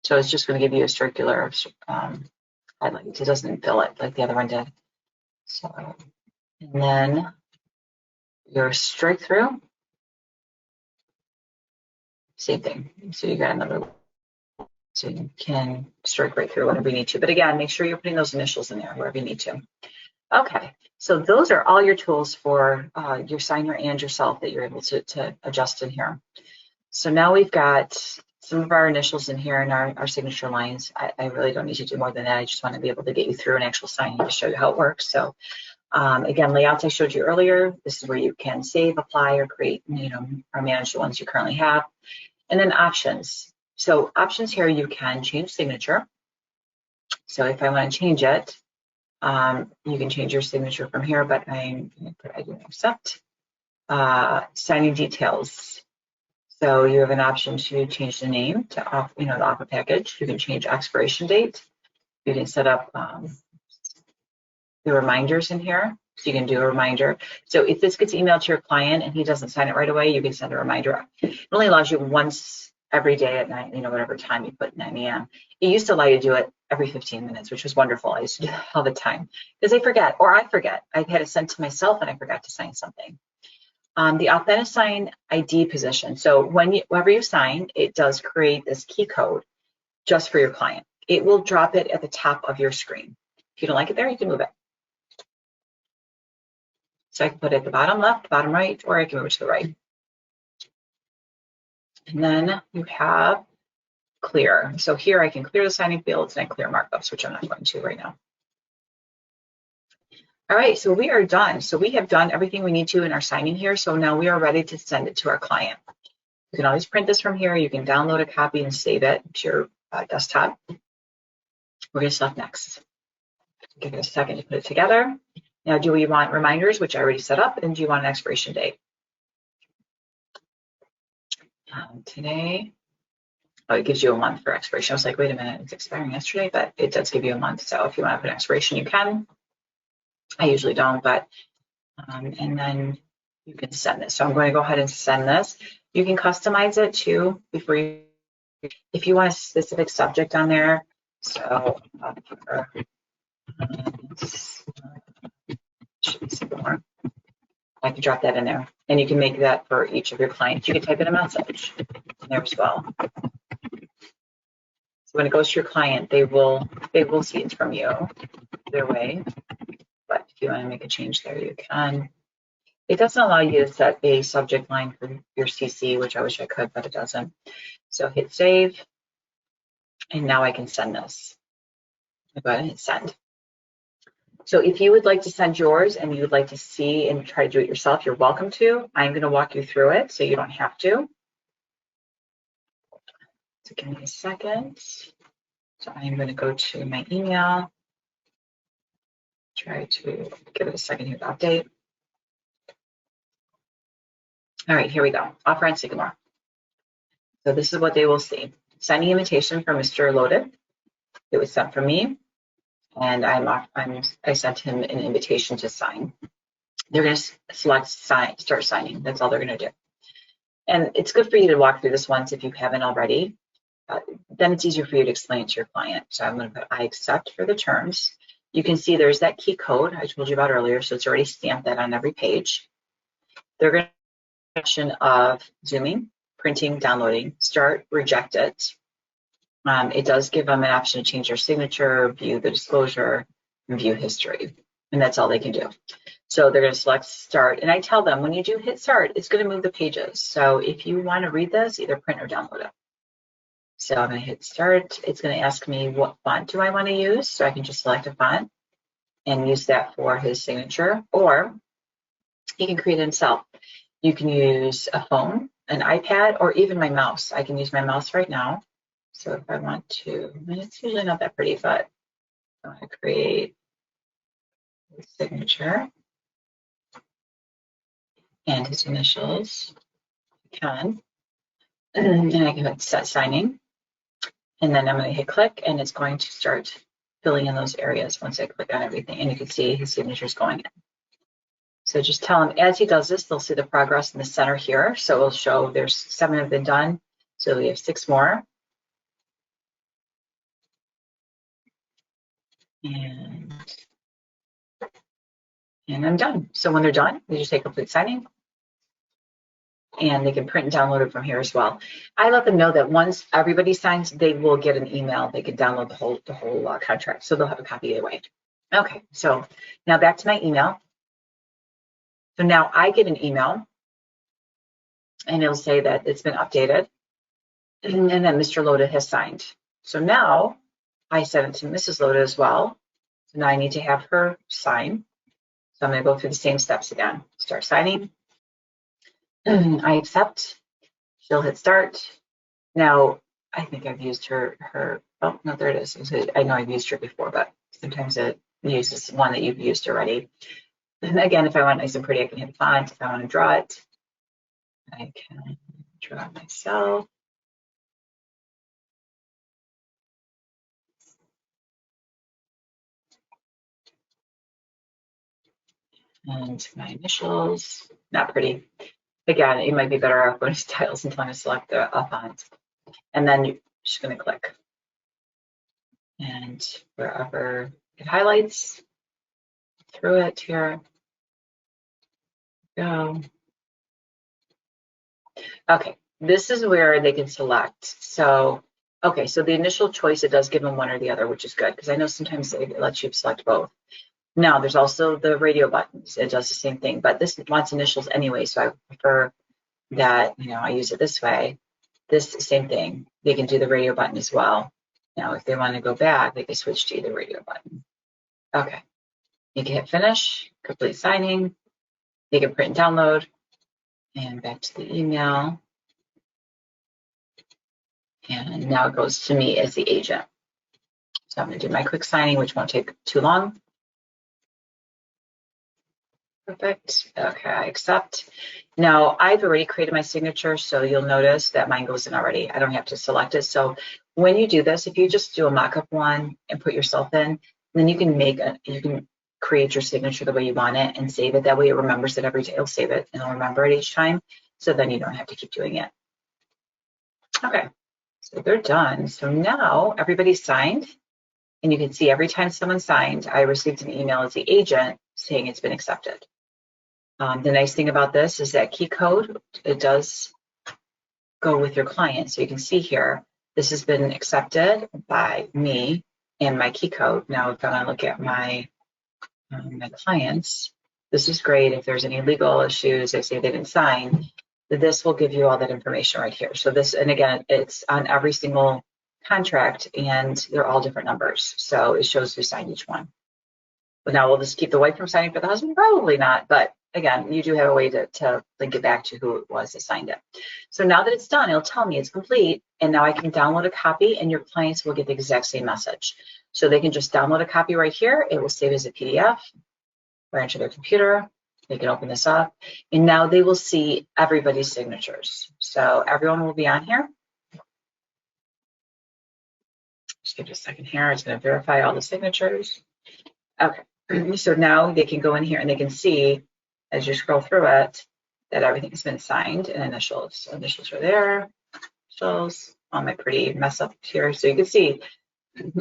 So it's just going to give you a circular highlight. It doesn't fill it like the other one did. So, and then your strike through, same thing. So you got another, so you can strike right through whenever you need to. But again, make sure you're putting those initials in there wherever you need to. Okay, so those are all your tools for your signer and yourself that you're able to adjust in here. So now we've got some of our initials in here and our signature lines. I really don't need to do more than that. I just want to be able to get you through an actual signing to show you how it works. So again, layouts I showed you earlier. This is where you can save, apply, or create, or manage the ones you currently have. And then options. So options here, you can change signature. So if I want to change it, you can change your signature from here, but I'm going to put I do accept. Signing details. So you have an option to change the name to the offer package. You can change expiration date. You can set up the reminders in here. So you can do a reminder. So if this gets emailed to your client and he doesn't sign it right away, you can send a reminder. It only allows you once every day at night, whatever time you put 9 a.m. It used to allow you to do it every 15 minutes, which was wonderful. I used to do that all the time because I forget, or I forget. I had it sent to myself and I forgot to sign something. The Authentisign ID position. So whenever you sign, it does create this key code just for your client. It will drop it at the top of your screen. If you don't like it there, you can move it. So I can put it at the bottom left, bottom right, or I can move it to the right. And then you have clear. So here I can clear the signing fields and I clear markups, which I'm not going to right now. All right, so we are done. So we have done everything we need to in our signing here. So now we are ready to send it to our client. You can always print this from here. You can download a copy and save it to your desktop. We're going to select next. Give it a second to put it together. Now, do we want reminders, which I already set up, and do you want an expiration date? Today, oh, it gives you a month for expiration. I was like, wait a minute, it's expiring yesterday, but it does give you a month. So if you want to put an expiration, you can. I usually don't, but, and then you can send this. So I'm going to go ahead and send this. You can customize it too before you, if you want a specific subject on there. So I can drop that in there, and you can make that for each of your clients. You can type in a message in there as well. So when it goes to your client, they will see it's from you their way. But if you want to make a change there, you can. It doesn't allow you to set a subject line for your CC, which I wish I could, but it doesn't. So hit save, and now I can send this. I'll go ahead and hit send. So if you would like to send yours and you would like to see and try to do it yourself, you're welcome to. I'm going to walk you through it so you don't have to. So give me a second. So I'm going to go to my email. Try to give it a second here to update. All right, here we go. Offer on Sycamore. So this is what they will see. Signing invitation for Mr. Loaded. It was sent from me, and I sent him an invitation to sign. They're going to select start signing. That's all they're going to do. And it's good for you to walk through this once if you haven't already. Then it's easier for you to explain it to your client. So I'm going to put I accept for the terms. You can see there's that key code I told you about earlier, so it's already stamped that on every page. They're going to section of zooming, printing, downloading, start, reject it. It does give them an option to change their signature, view the disclosure, and view history. And that's all they can do. So they're going to select start. And I tell them when you do hit start, it's going to move the pages. So if you want to read this, either print or download it. So I'm going to hit start. It's going to ask me what font do I want to use. So I can just select a font and use that for his signature, or he can create it himself. You can use a phone, an iPad, or even my mouse. I can use my mouse right now. So if I want to, it's usually not that pretty, but I want to create his signature and his initials. I can. And then I can hit set signing. And then I'm going to hit click, and it's going to start filling in those areas once I click on everything. And you can see his signature is going in. So just tell him as he does this, they'll see the progress in the center here. So it'll show there's 7 have been done. So we have 6 more. And I'm done. So when they're done, they just say complete signing. And they can print and download it from here as well. I let them know that once everybody signs, they will get an email. They can download the whole contract. So they'll have a copy either way. Okay, so now back to my email. So now I get an email, and it'll say that it's been updated, and then Mr. Loda has signed. So now I sent it to Mrs. Loda as well. So now I need to have her sign. So I'm going to go through the same steps again. Start signing. I accept. She'll hit start. Now, I think I've used her, oh, no, there it is. I know I've used her before, but sometimes it uses one that you've used already. And again, if I want nice and pretty, I can hit font. If I want to draw it, I can draw it myself. And my initials, not pretty. Again, it might be better off going to styles and telling to select a font. And then you're just going to click. And wherever it highlights, through it here, go. Okay, this is where they can select. So, okay, so the initial choice, it does give them one or the other, which is good, because I know sometimes it lets you select both. Now, there's also the radio buttons. It does the same thing, but this wants initials anyway, so I prefer that, I use it this way. This, same thing. They can do the radio button as well. Now, if they want to go back, they can switch to the radio button. Okay, you can hit finish, complete signing. They can print and download, and back to the email. And now it goes to me as the agent. So I'm going to do my quick signing, which won't take too long. Perfect. Okay, I accept. Now, I've already created my signature, so you'll notice that mine goes in already. I don't have to select it. So when you do this, if you just do a mock-up one and put yourself in, then you can create your signature the way you want it and save it. That way it remembers it every day. It'll save it and it'll remember it each time. So then you don't have to keep doing it. Okay, so they're done. So now everybody's signed. And you can see every time someone signed, I received an email as the agent saying it's been accepted. The nice thing about this is that key code, it does go with your client. So you can see here, this has been accepted by me and my key code. Now, if I want to look at my clients, this is great. If there's any legal issues, they say they didn't sign, this will give you all that information right here. So this, and again, it's on every single contract and they're all different numbers. So it shows who signed each one. But now will this keep the wife from signing for the husband? Probably not. But again, you do have a way to link it back to who it was that signed it. So now that it's done, it'll tell me it's complete. And now I can download a copy and your clients will get the exact same message. So they can just download a copy right here. It will save as a PDF right into their computer. They can open this up. And now they will see everybody's signatures. So everyone will be on here. Just give it a second here. It's going to verify all the signatures. Okay. So now they can go in here and they can see, as you scroll through it, that everything has been signed and initials. So initials are there, initials, all my pretty mess up here. So you can see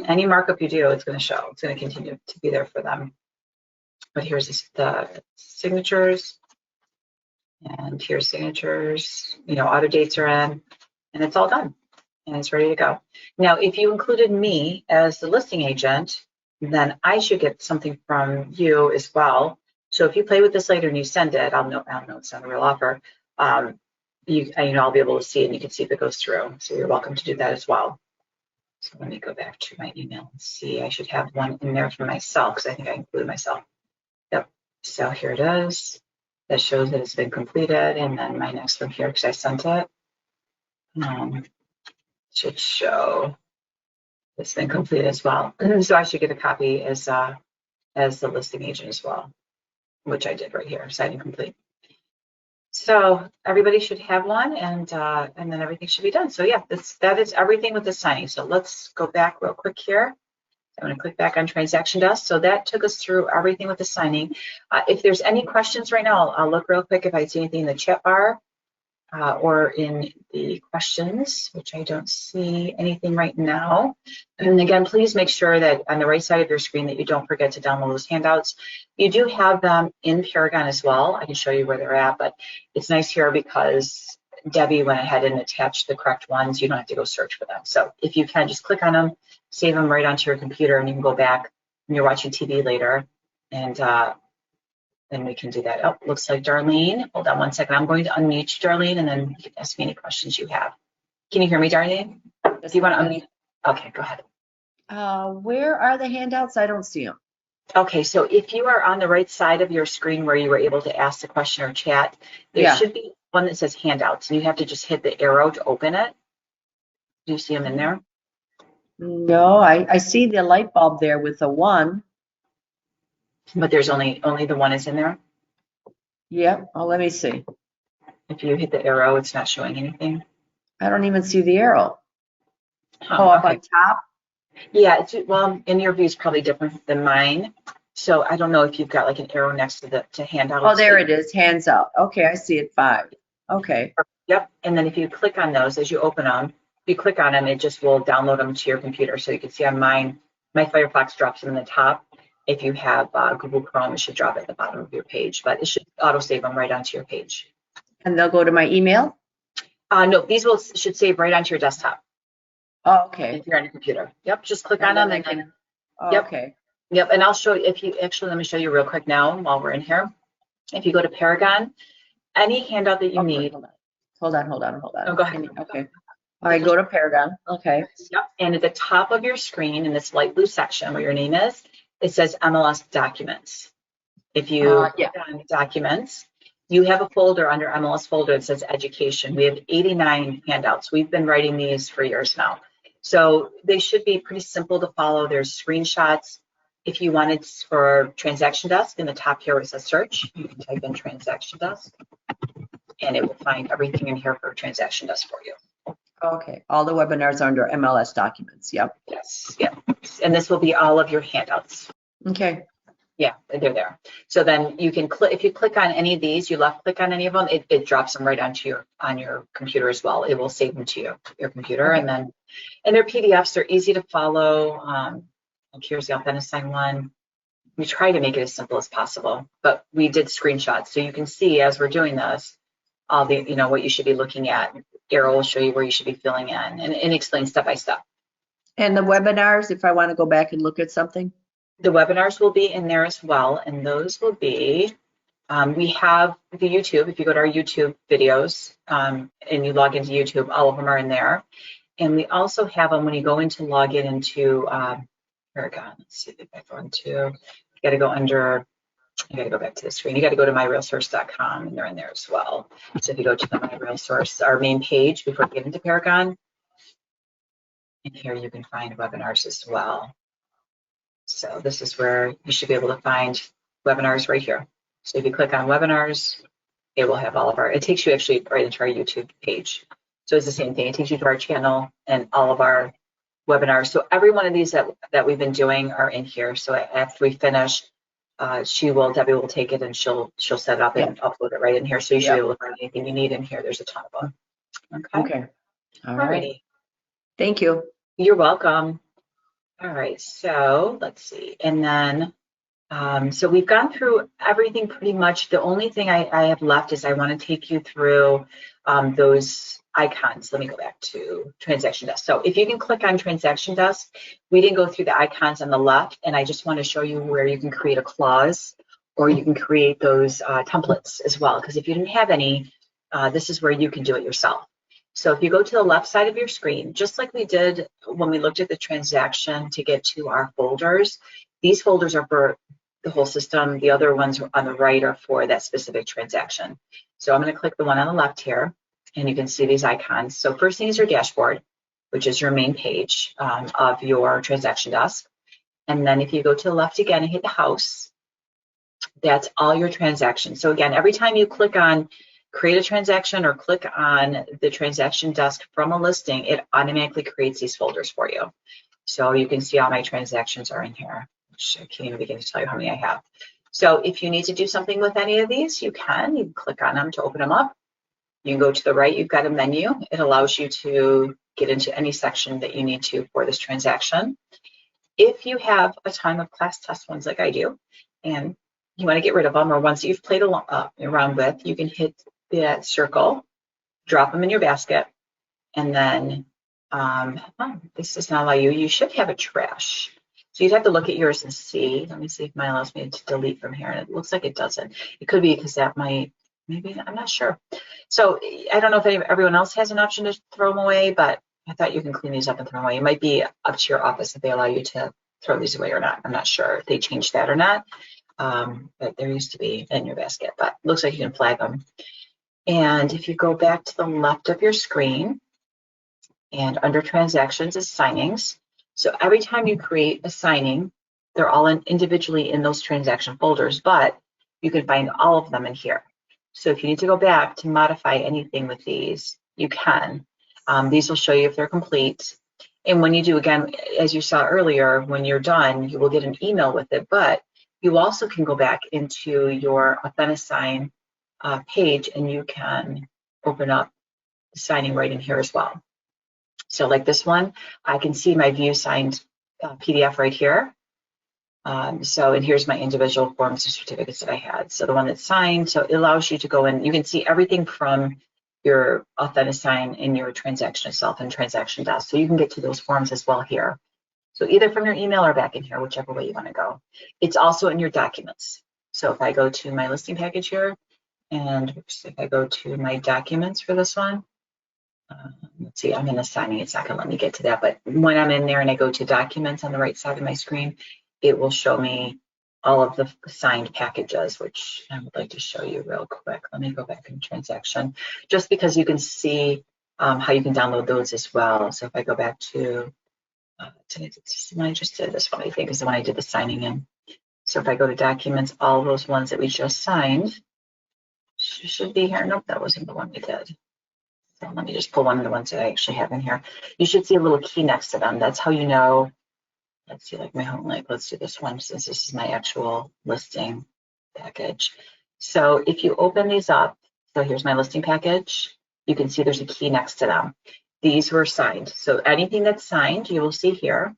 any markup you do, it's going to show. It's going to continue to be there for them. But here's the signatures, and here's signatures, auto dates are in, and it's all done, and it's ready to go. Now, if you included me as the listing agent, then I should get something from you as well. So if you play with this later and you send it, I'll know it's not a real offer. I'll be able to see it and you can see if it goes through. So you're welcome to do that as well. So let me go back to my email and see. I should have one in there for myself because I think I included myself. Yep. So here it is. That shows that it's been completed. And then my next one here, because I sent it, should show it's been completed as well. So I should get a copy as the listing agent as well, which I did right here, signing complete. So everybody should have one, and then everything should be done. So yeah, that is everything with the signing. So let's go back real quick here. I'm going to click back on TransactionDesk. So that took us through everything with the signing. If there's any questions right now, I'll look real quick if I see anything in the chat bar or in the questions, which I don't see anything right now. And again, please make sure that on the right side of your screen that you don't forget to download those handouts. You do have them in Paragon as well. I can show you where they're at, but it's nice here because Debbie went ahead and attached the correct ones. You don't have to go search for them. So if you can, just click on them, save them right onto your computer, and you can go back when you're watching TV later, and then we can do that. Oh, looks like Darlene. Hold on one second. I'm going to unmute you, Darlene, and then you can ask me any questions you have. Can you hear me, Darlene? If you want to unmute. Okay, go ahead. Where are the handouts? I don't see them. Okay, so if you are on the right side of your screen where you were able to ask the question or chat, there should be one that says handouts, and you have to just hit the arrow to open it. Do you see them in there? No, I see the light bulb there with the one. But there's only the one is in there? Yep. Oh, let me see. If you hit the arrow, it's not showing anything. I don't even see the arrow. Oh, up on top? Yeah, well, in your view, it's probably different than mine. So I don't know if you've got like an arrow next to handouts. Oh, there it is, hands up. Okay, I see it 5. Okay. Yep, and then if you click on those as you open them, if you click on them, it just will download them to your computer. So you can see on mine, my Firefox drops them in the top. If you have Google Chrome, it should drop at the bottom of your page, but it should auto-save them right onto your page. And they'll go to my email? No, these should save right onto your desktop Oh, okay. if you're on your computer. Yep, just click And on then them I and then, can, oh, Yep. okay. yep, and I'll show you, if you, actually, let me show you real quick now while we're in here. If you go to Paragon, any handout that you Oh, wait, need, hold on. oh, go ahead. Okay. All right, go to Paragon. Okay. Yep, and at the top of your screen in this light blue section where your name is, it says MLS Documents. If you Yeah. click on Documents, you have a folder under MLS folder that says Education. We have 89 handouts. We've been writing these for years now. So they should be pretty simple to follow. There's screenshots. If you wanted for Transaction Desk, in the top here where it says search, you can type in Transaction Desk and it will find everything in here for Transaction Desk for you. Okay. All the webinars are under MLS documents. Yep. Yes, yeah. And this will be all of your handouts. Okay. Yeah, they're there. So then you can click, if you click on any of these, you left click on any of them, it drops them right onto your computer as well. It will save them to your computer. Okay. And then, and they're PDFs, they're easy to follow. Like here's the Authentisign one. We try to make it as simple as possible, but we did screenshots. So you can see as we're doing this, all the, what you should be looking at. Arrow will show you where you should be filling in and explain step by step. And the webinars, if I want to go back and look at something? The webinars will be in there as well, and those will be, we have the YouTube. If you go to our YouTube videos and you log into YouTube, all of them are in there. And we also have them when you go into log in into Paragon. Let's see if I go into, you got to go under, you got to go back to the screen. You got to go to myrealsource.com and they're in there as well. So if you go to the MyRealSource, our main page before you get into Paragon, and here you can find webinars as well. So this is where you should be able to find webinars right here. So if you click on webinars, it will have all of our, it takes you actually right into our YouTube page. So it's the same thing. It takes you to our channel and all of our webinars. So every one of these that we've been doing are in here. So after we finish, Debbie will take it and she'll set it up and upload it right in here. So you should be able to find anything you need in here. There's a ton of them. Okay. All right. Alrighty. Thank you. You're welcome. All right, so let's see. And then, so we've gone through everything pretty much. The only thing I have left is I want to take you through those icons. Let me go back to Transaction Desk. So if you can click on Transaction Desk, we didn't go through the icons on the left, and I just want to show you where you can create a clause or you can create those templates as well. Because if you didn't have any, this is where you can do it yourself. So if you go to the left side of your screen, just like we did when we looked at the transaction to get to our folders, these folders are for the whole system. The other ones on the right are for that specific transaction. So I'm going to click the one on the left here, and you can see these icons. So first thing is your dashboard, which is your main page of your transaction desk. And then if you go to the left again and hit the house, that's all your transactions. So again, every time you click on create a transaction or click on the transaction desk from a listing, it automatically creates these folders for you. So you can see all my transactions are in here, which I can't even begin to tell you how many I have. So if you need to do something with any of these, you can click on them to open them up. You can go to the right, you've got a menu. It allows you to get into any section that you need to for this transaction. If you have a ton of class test ones like I do, and you want to get rid of them or ones that you've played around with, you can hit that circle, drop them in your basket, and then this does not allow you. You should have a trash. So you'd have to look at yours and see. Let me see if mine allows me to delete from here. And it looks like it doesn't. It could be because that might, maybe, I'm not sure. So I don't know if everyone else has an option to throw them away, but I thought you can clean these up and throw them away. It might be up to your office if they allow you to throw these away or not. I'm not sure if they changed that or not. But there used to be in your basket, but it looks like you can flag them. And if you go back to the left of your screen and under transactions is signings. So every time you create a signing, they're all individually in those transaction folders, but you can find all of them in here. So if you need to go back to modify anything with these, you can. These will show you if they're complete. And when you do, again, as you saw earlier, when you're done, you will get an email with it, but you also can go back into your Authentisign page and you can open up the signing right in here as well. So like this one, I can see my view signed PDF right here. And here's my individual forms and certificates that I had. So the one that's signed, so it allows you to go in, you can see everything from your Authentisign and your transaction itself and TransactionDesk. So you can get to those forms as well here. So either from your email or back in here, whichever way you want to go. It's also in your documents. So if I go to my listing package here, and if I go to my documents for this one, let's see, I'm in the signing. It's not going to let me get to that. But when I'm in there and I go to documents on the right side of my screen, it will show me all of the signed packages, which I would like to show you real quick. Let me go back in transaction, just because you can see how you can download those as well. So if I go back to the one I just did, this one I think is the one I did the signing in. So if I go to documents, all those ones that we just signed should be here. Nope, that wasn't the one we did. So let me just pull one of the ones that I actually have in here. You should see a little key next to them. That's how you know. Let's see, like my home link. Let's do this one since this is my actual listing package. So if you open these up, so here's my listing package. You can see there's a key next to them. These were signed. So anything that's signed, you will see here.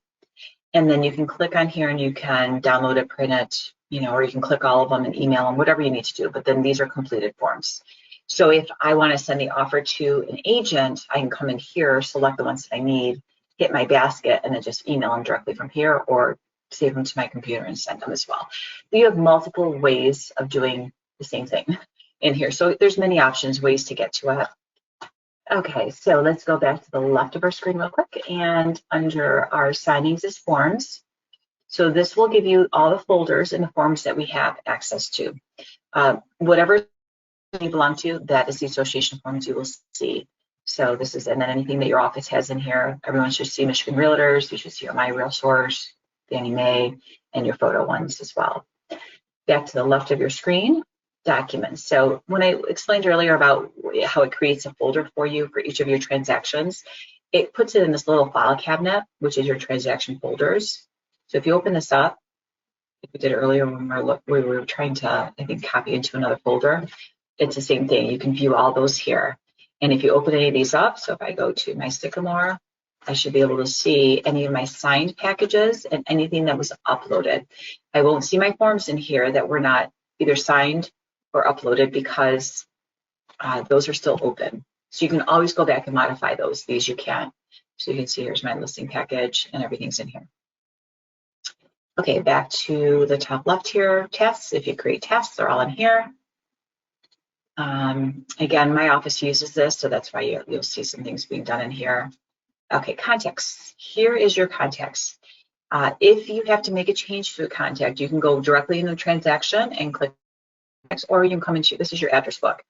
And then you can click on here and you can download it, print it, or you can click all of them and email them, whatever you need to do. But then these are completed forms. So if I want to send the offer to an agent, I can come in here, select the ones that I need, hit my basket, and then just email them directly from here or save them to my computer and send them as well. You have multiple ways of doing the same thing in here. So there's many options, ways to get to it. Okay, so let's go back to the left of our screen real quick, and under our signings is forms. So this will give you all the folders and the forms that we have access to. Whatever you belong to, that is the association forms you will see. So this is, and then anything that your office has in here, everyone should see Michigan Realtors, you should see your My Realsource, Fannie Mae, and your photo ones as well. Back to the left of your screen, documents. So when I explained earlier about how it creates a folder for you for each of your transactions, it puts it in this little file cabinet, which is your transaction folders. So if you open this up, like we did earlier when we were trying to, I think, copy into another folder, it's the same thing. You can view all those here. And if you open any of these up, so if I go to my Sycamore, I should be able to see any of my signed packages and anything that was uploaded. I won't see my forms in here that were not either signed or uploaded because those are still open. So you can always go back and modify those. These you can. So you can see here's my listing package and everything's in here. Okay, back to the top left here, tests. If you create tests, they're all in here. Again, my office uses this, so that's why you'll see some things being done in here. Okay, contacts. Here is your contacts. If you have to make a change to a contact, you can go directly in the transaction and click next, or you can come into, this is your address book.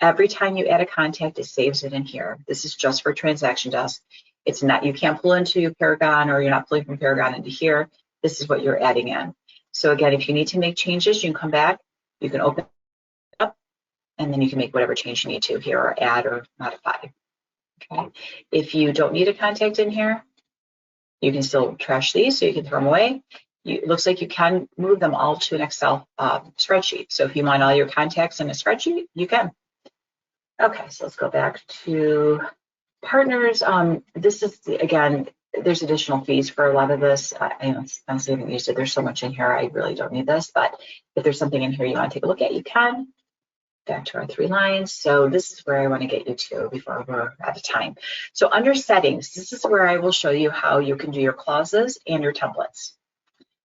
Every time you add a contact, it saves it in here. This is just for TransactionDesk. It's not, you can't pull into your Paragon, or you're not pulling from Paragon into here. This is what you're adding in. So again, if you need to make changes, you can come back, you can open it up, and then you can make whatever change you need to here, or add or modify. Okay. If you don't need a contact in here, you can still trash these, so you can throw them away. It looks like you can move them all to an Excel spreadsheet. So if you want all your contacts in a spreadsheet, you can. Okay, so let's go back to partners. This is, again, there's additional fees for a lot of this. I honestly haven't used it. There's so much in here, I really don't need this. But if there's something in here you want to take a look at, you can. Back to our 3 lines. So this is where I want to get you to before we're out of time. So under settings, this is where I will show you how you can do your clauses and your templates.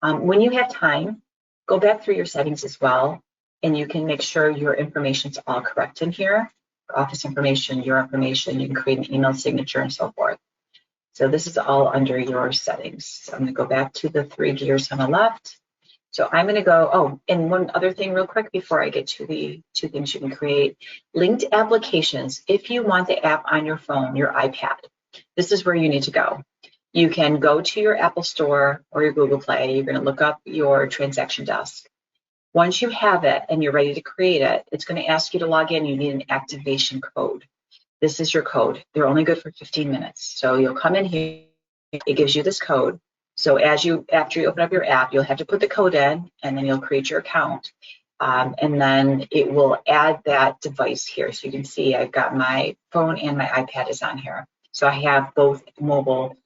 When you have time, go back through your settings as well, and you can make sure your information is all correct in here. Office information, your information, you can create an email signature and so forth. So this is all under your settings. So I'm going to go back to the 3 gears on the left. So I'm going to go, oh, and one other thing real quick before I get to the 2 things you can create. Linked applications. If you want the app on your phone, your iPad, this is where you need to go. You can go to your Apple Store or your Google Play. You're going to look up your TransactionDesk. Once you have it and you're ready to create it, it's going to ask you to log in. You need an activation code. This is your code. They're only good for 15 minutes. So you'll come in here. It gives you this code. So after you open up your app, you'll have to put the code in, and then you'll create your account. And then it will add that device here. So you can see I've got my phone and my iPad is on here. So I have both mobile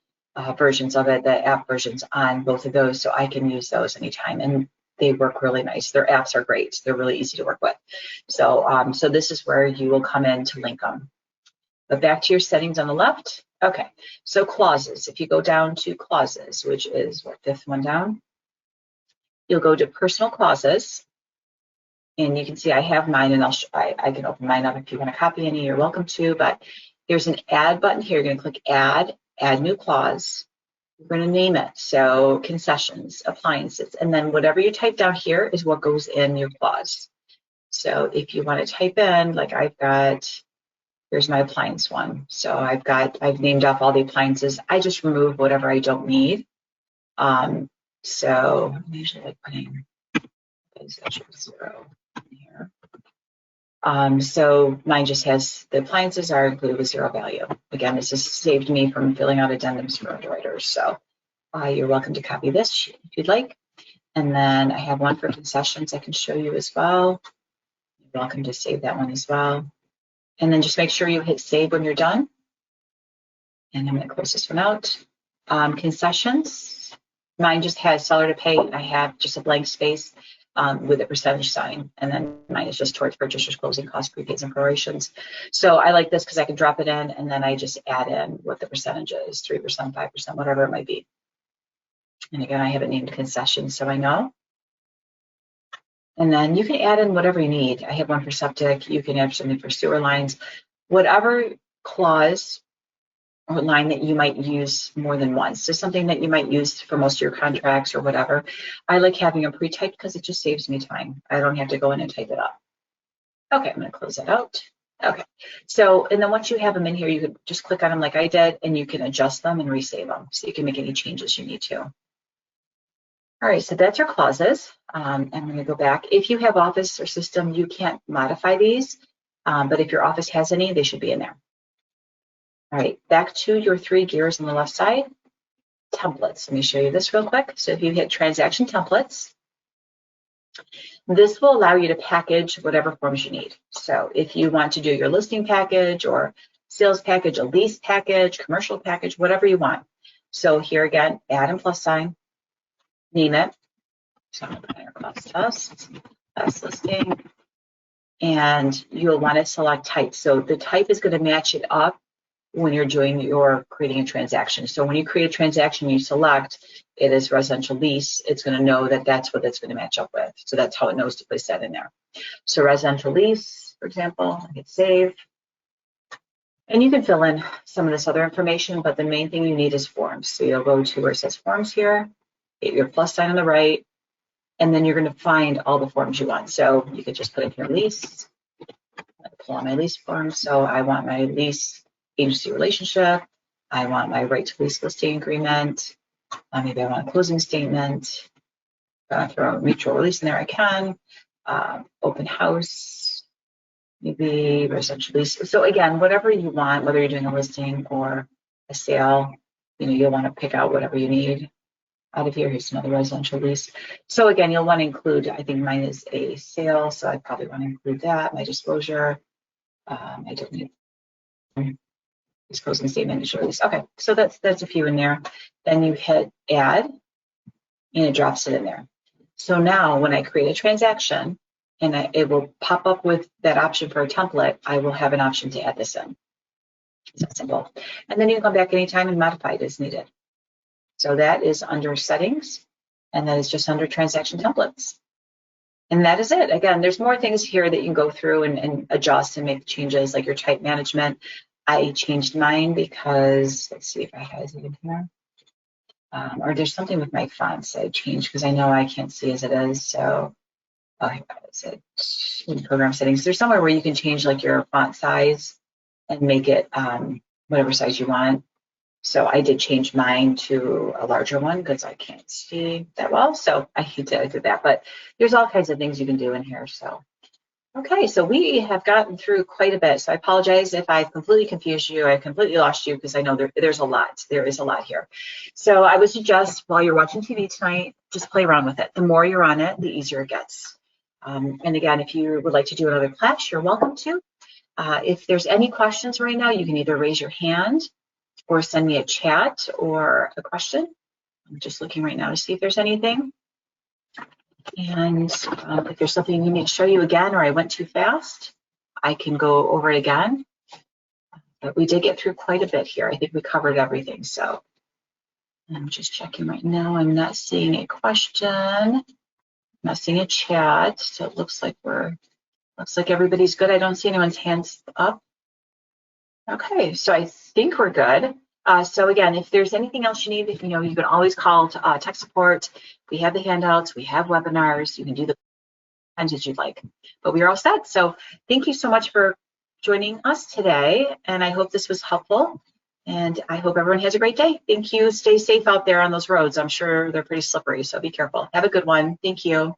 versions of it, the app versions on both of those, so I can use those anytime. And they work really nice. Their apps are great. They're really easy to work with. So, so this is where you will come in to link them. But back to your settings on the left. Okay, so clauses. If you go down to clauses, which is what, 5th one down, you'll go to personal clauses. And you can see I have mine, and I can open mine up if you want to copy any, you're welcome to, but there's an add button here. You're going to click add new clause. You're going to name it. So concessions, appliances, and then whatever you type down here is what goes in your clause. So if you want to type in, like I've got, here's my appliance one. So I've named off all the appliances. I just remove whatever I don't need. So I'm usually like putting essential 0 in here. So mine just has the appliances are included with 0 value. Again, this has saved me from filling out addendums for underwriters. So you're welcome to copy this sheet if you'd like. And then I have one for concessions I can show you as well. You're welcome to save that one as well. And then just make sure you hit save when you're done. And I'm going to close this one out. Concessions, mine just has seller to pay. I have just a blank space with a percentage sign. And then mine is just towards purchasers, closing costs, prepaids, and prorations. So I like this because I can drop it in and then I just add in what the percentage is, 3%, 5%, whatever it might be. And again, I have it named concessions, so I know. And then you can add in whatever you need. I have one for septic. You can add something for sewer lines. Whatever clause or line that you might use more than once. So something that you might use for most of your contracts or whatever. I like having them pre-typed because it just saves me time. I don't have to go in and type it up. Okay, I'm going to close that out. Okay, so, and then once you have them in here, you can just click on them like I did, and you can adjust them and resave them. So you can make any changes you need to. All right, so that's your clauses. I'm going to go back. If you have Office or System, you can't modify these, but if your Office has any, they should be in there. All right, back to your 3 gears on the left side, templates. Let me show you this real quick. So if you hit transaction templates, this will allow you to package whatever forms you need. So if you want to do your listing package or sales package, a lease package, commercial package, whatever you want. So here again, add and plus sign. Name it. So I'm going to cost test listing, and you'll want to select type. So the type is going to match it up when you're doing your creating a transaction. So when you create a transaction, you select it as residential lease. It's going to know that that's what it's going to match up with. So that's how it knows to place that in there. So residential lease, for example, hit save. And you can fill in some of this other information, but the main thing you need is forms. So you'll go to where it says forms here. Hit your plus sign on the right, and then you're going to find all the forms you want. So you could just put in here lease, pull on my lease form. So I want my lease agency relationship. I want my right to lease listing agreement. Maybe I want a closing statement. If I want to throw a mutual release in there, I can. Open house, maybe residential lease. So again, whatever you want, whether you're doing a listing or a sale, you'll want to pick out whatever you need. Out of here, here's another residential lease. So again, you'll want to include, I think mine is a sale, so I probably want to include that, my disclosure. I don't need this closing statement to show this. Okay, so that's a few in there. Then you hit add, and it drops it in there. So now when I create a transaction, and it will pop up with that option for a template, I will have an option to add this in. It's that simple. And then you can come back anytime and modify it as needed. So that is under settings, and that is just under transaction templates. And that is it. Again, there's more things here that you can go through and adjust and make changes, like your type management. I changed mine because, let's see if I have it in here. Or there's something with my fonts I changed because I know I can't see as it is. So, it's in program settings. There's somewhere where you can change like your font size and make it whatever size you want. So I did change mine to a larger one because I can't see that well. So I did that, but there's all kinds of things you can do in here. So, okay, so we have gotten through quite a bit. So I apologize if I've completely confused you. I completely lost you because I know there's a lot. There is a lot here. So I would suggest while you're watching TV tonight, just play around with it. The more you're on it, the easier it gets. And again, if you would like to do another class, you're welcome to. If there's any questions right now, you can either raise your hand or send me a chat or a question. I'm just looking right now to see if there's anything. And if there's something you need me to show you again or I went too fast, I can go over it again. But we did get through quite a bit here. I think we covered everything. So I'm just checking right now. I'm not seeing a question. I'm not seeing a chat. So it looks like everybody's good. I don't see anyone's hands up. Okay, so I think we're good. So again, if there's anything else you need, you can always call tech support. We have the handouts, we have webinars. You can do the times as you'd like, but we are all set. So thank you so much for joining us today, and I hope this was helpful. And I hope everyone has a great day. Thank you. Stay safe out there on those roads. I'm sure they're pretty slippery, so be careful. Have a good one. Thank you.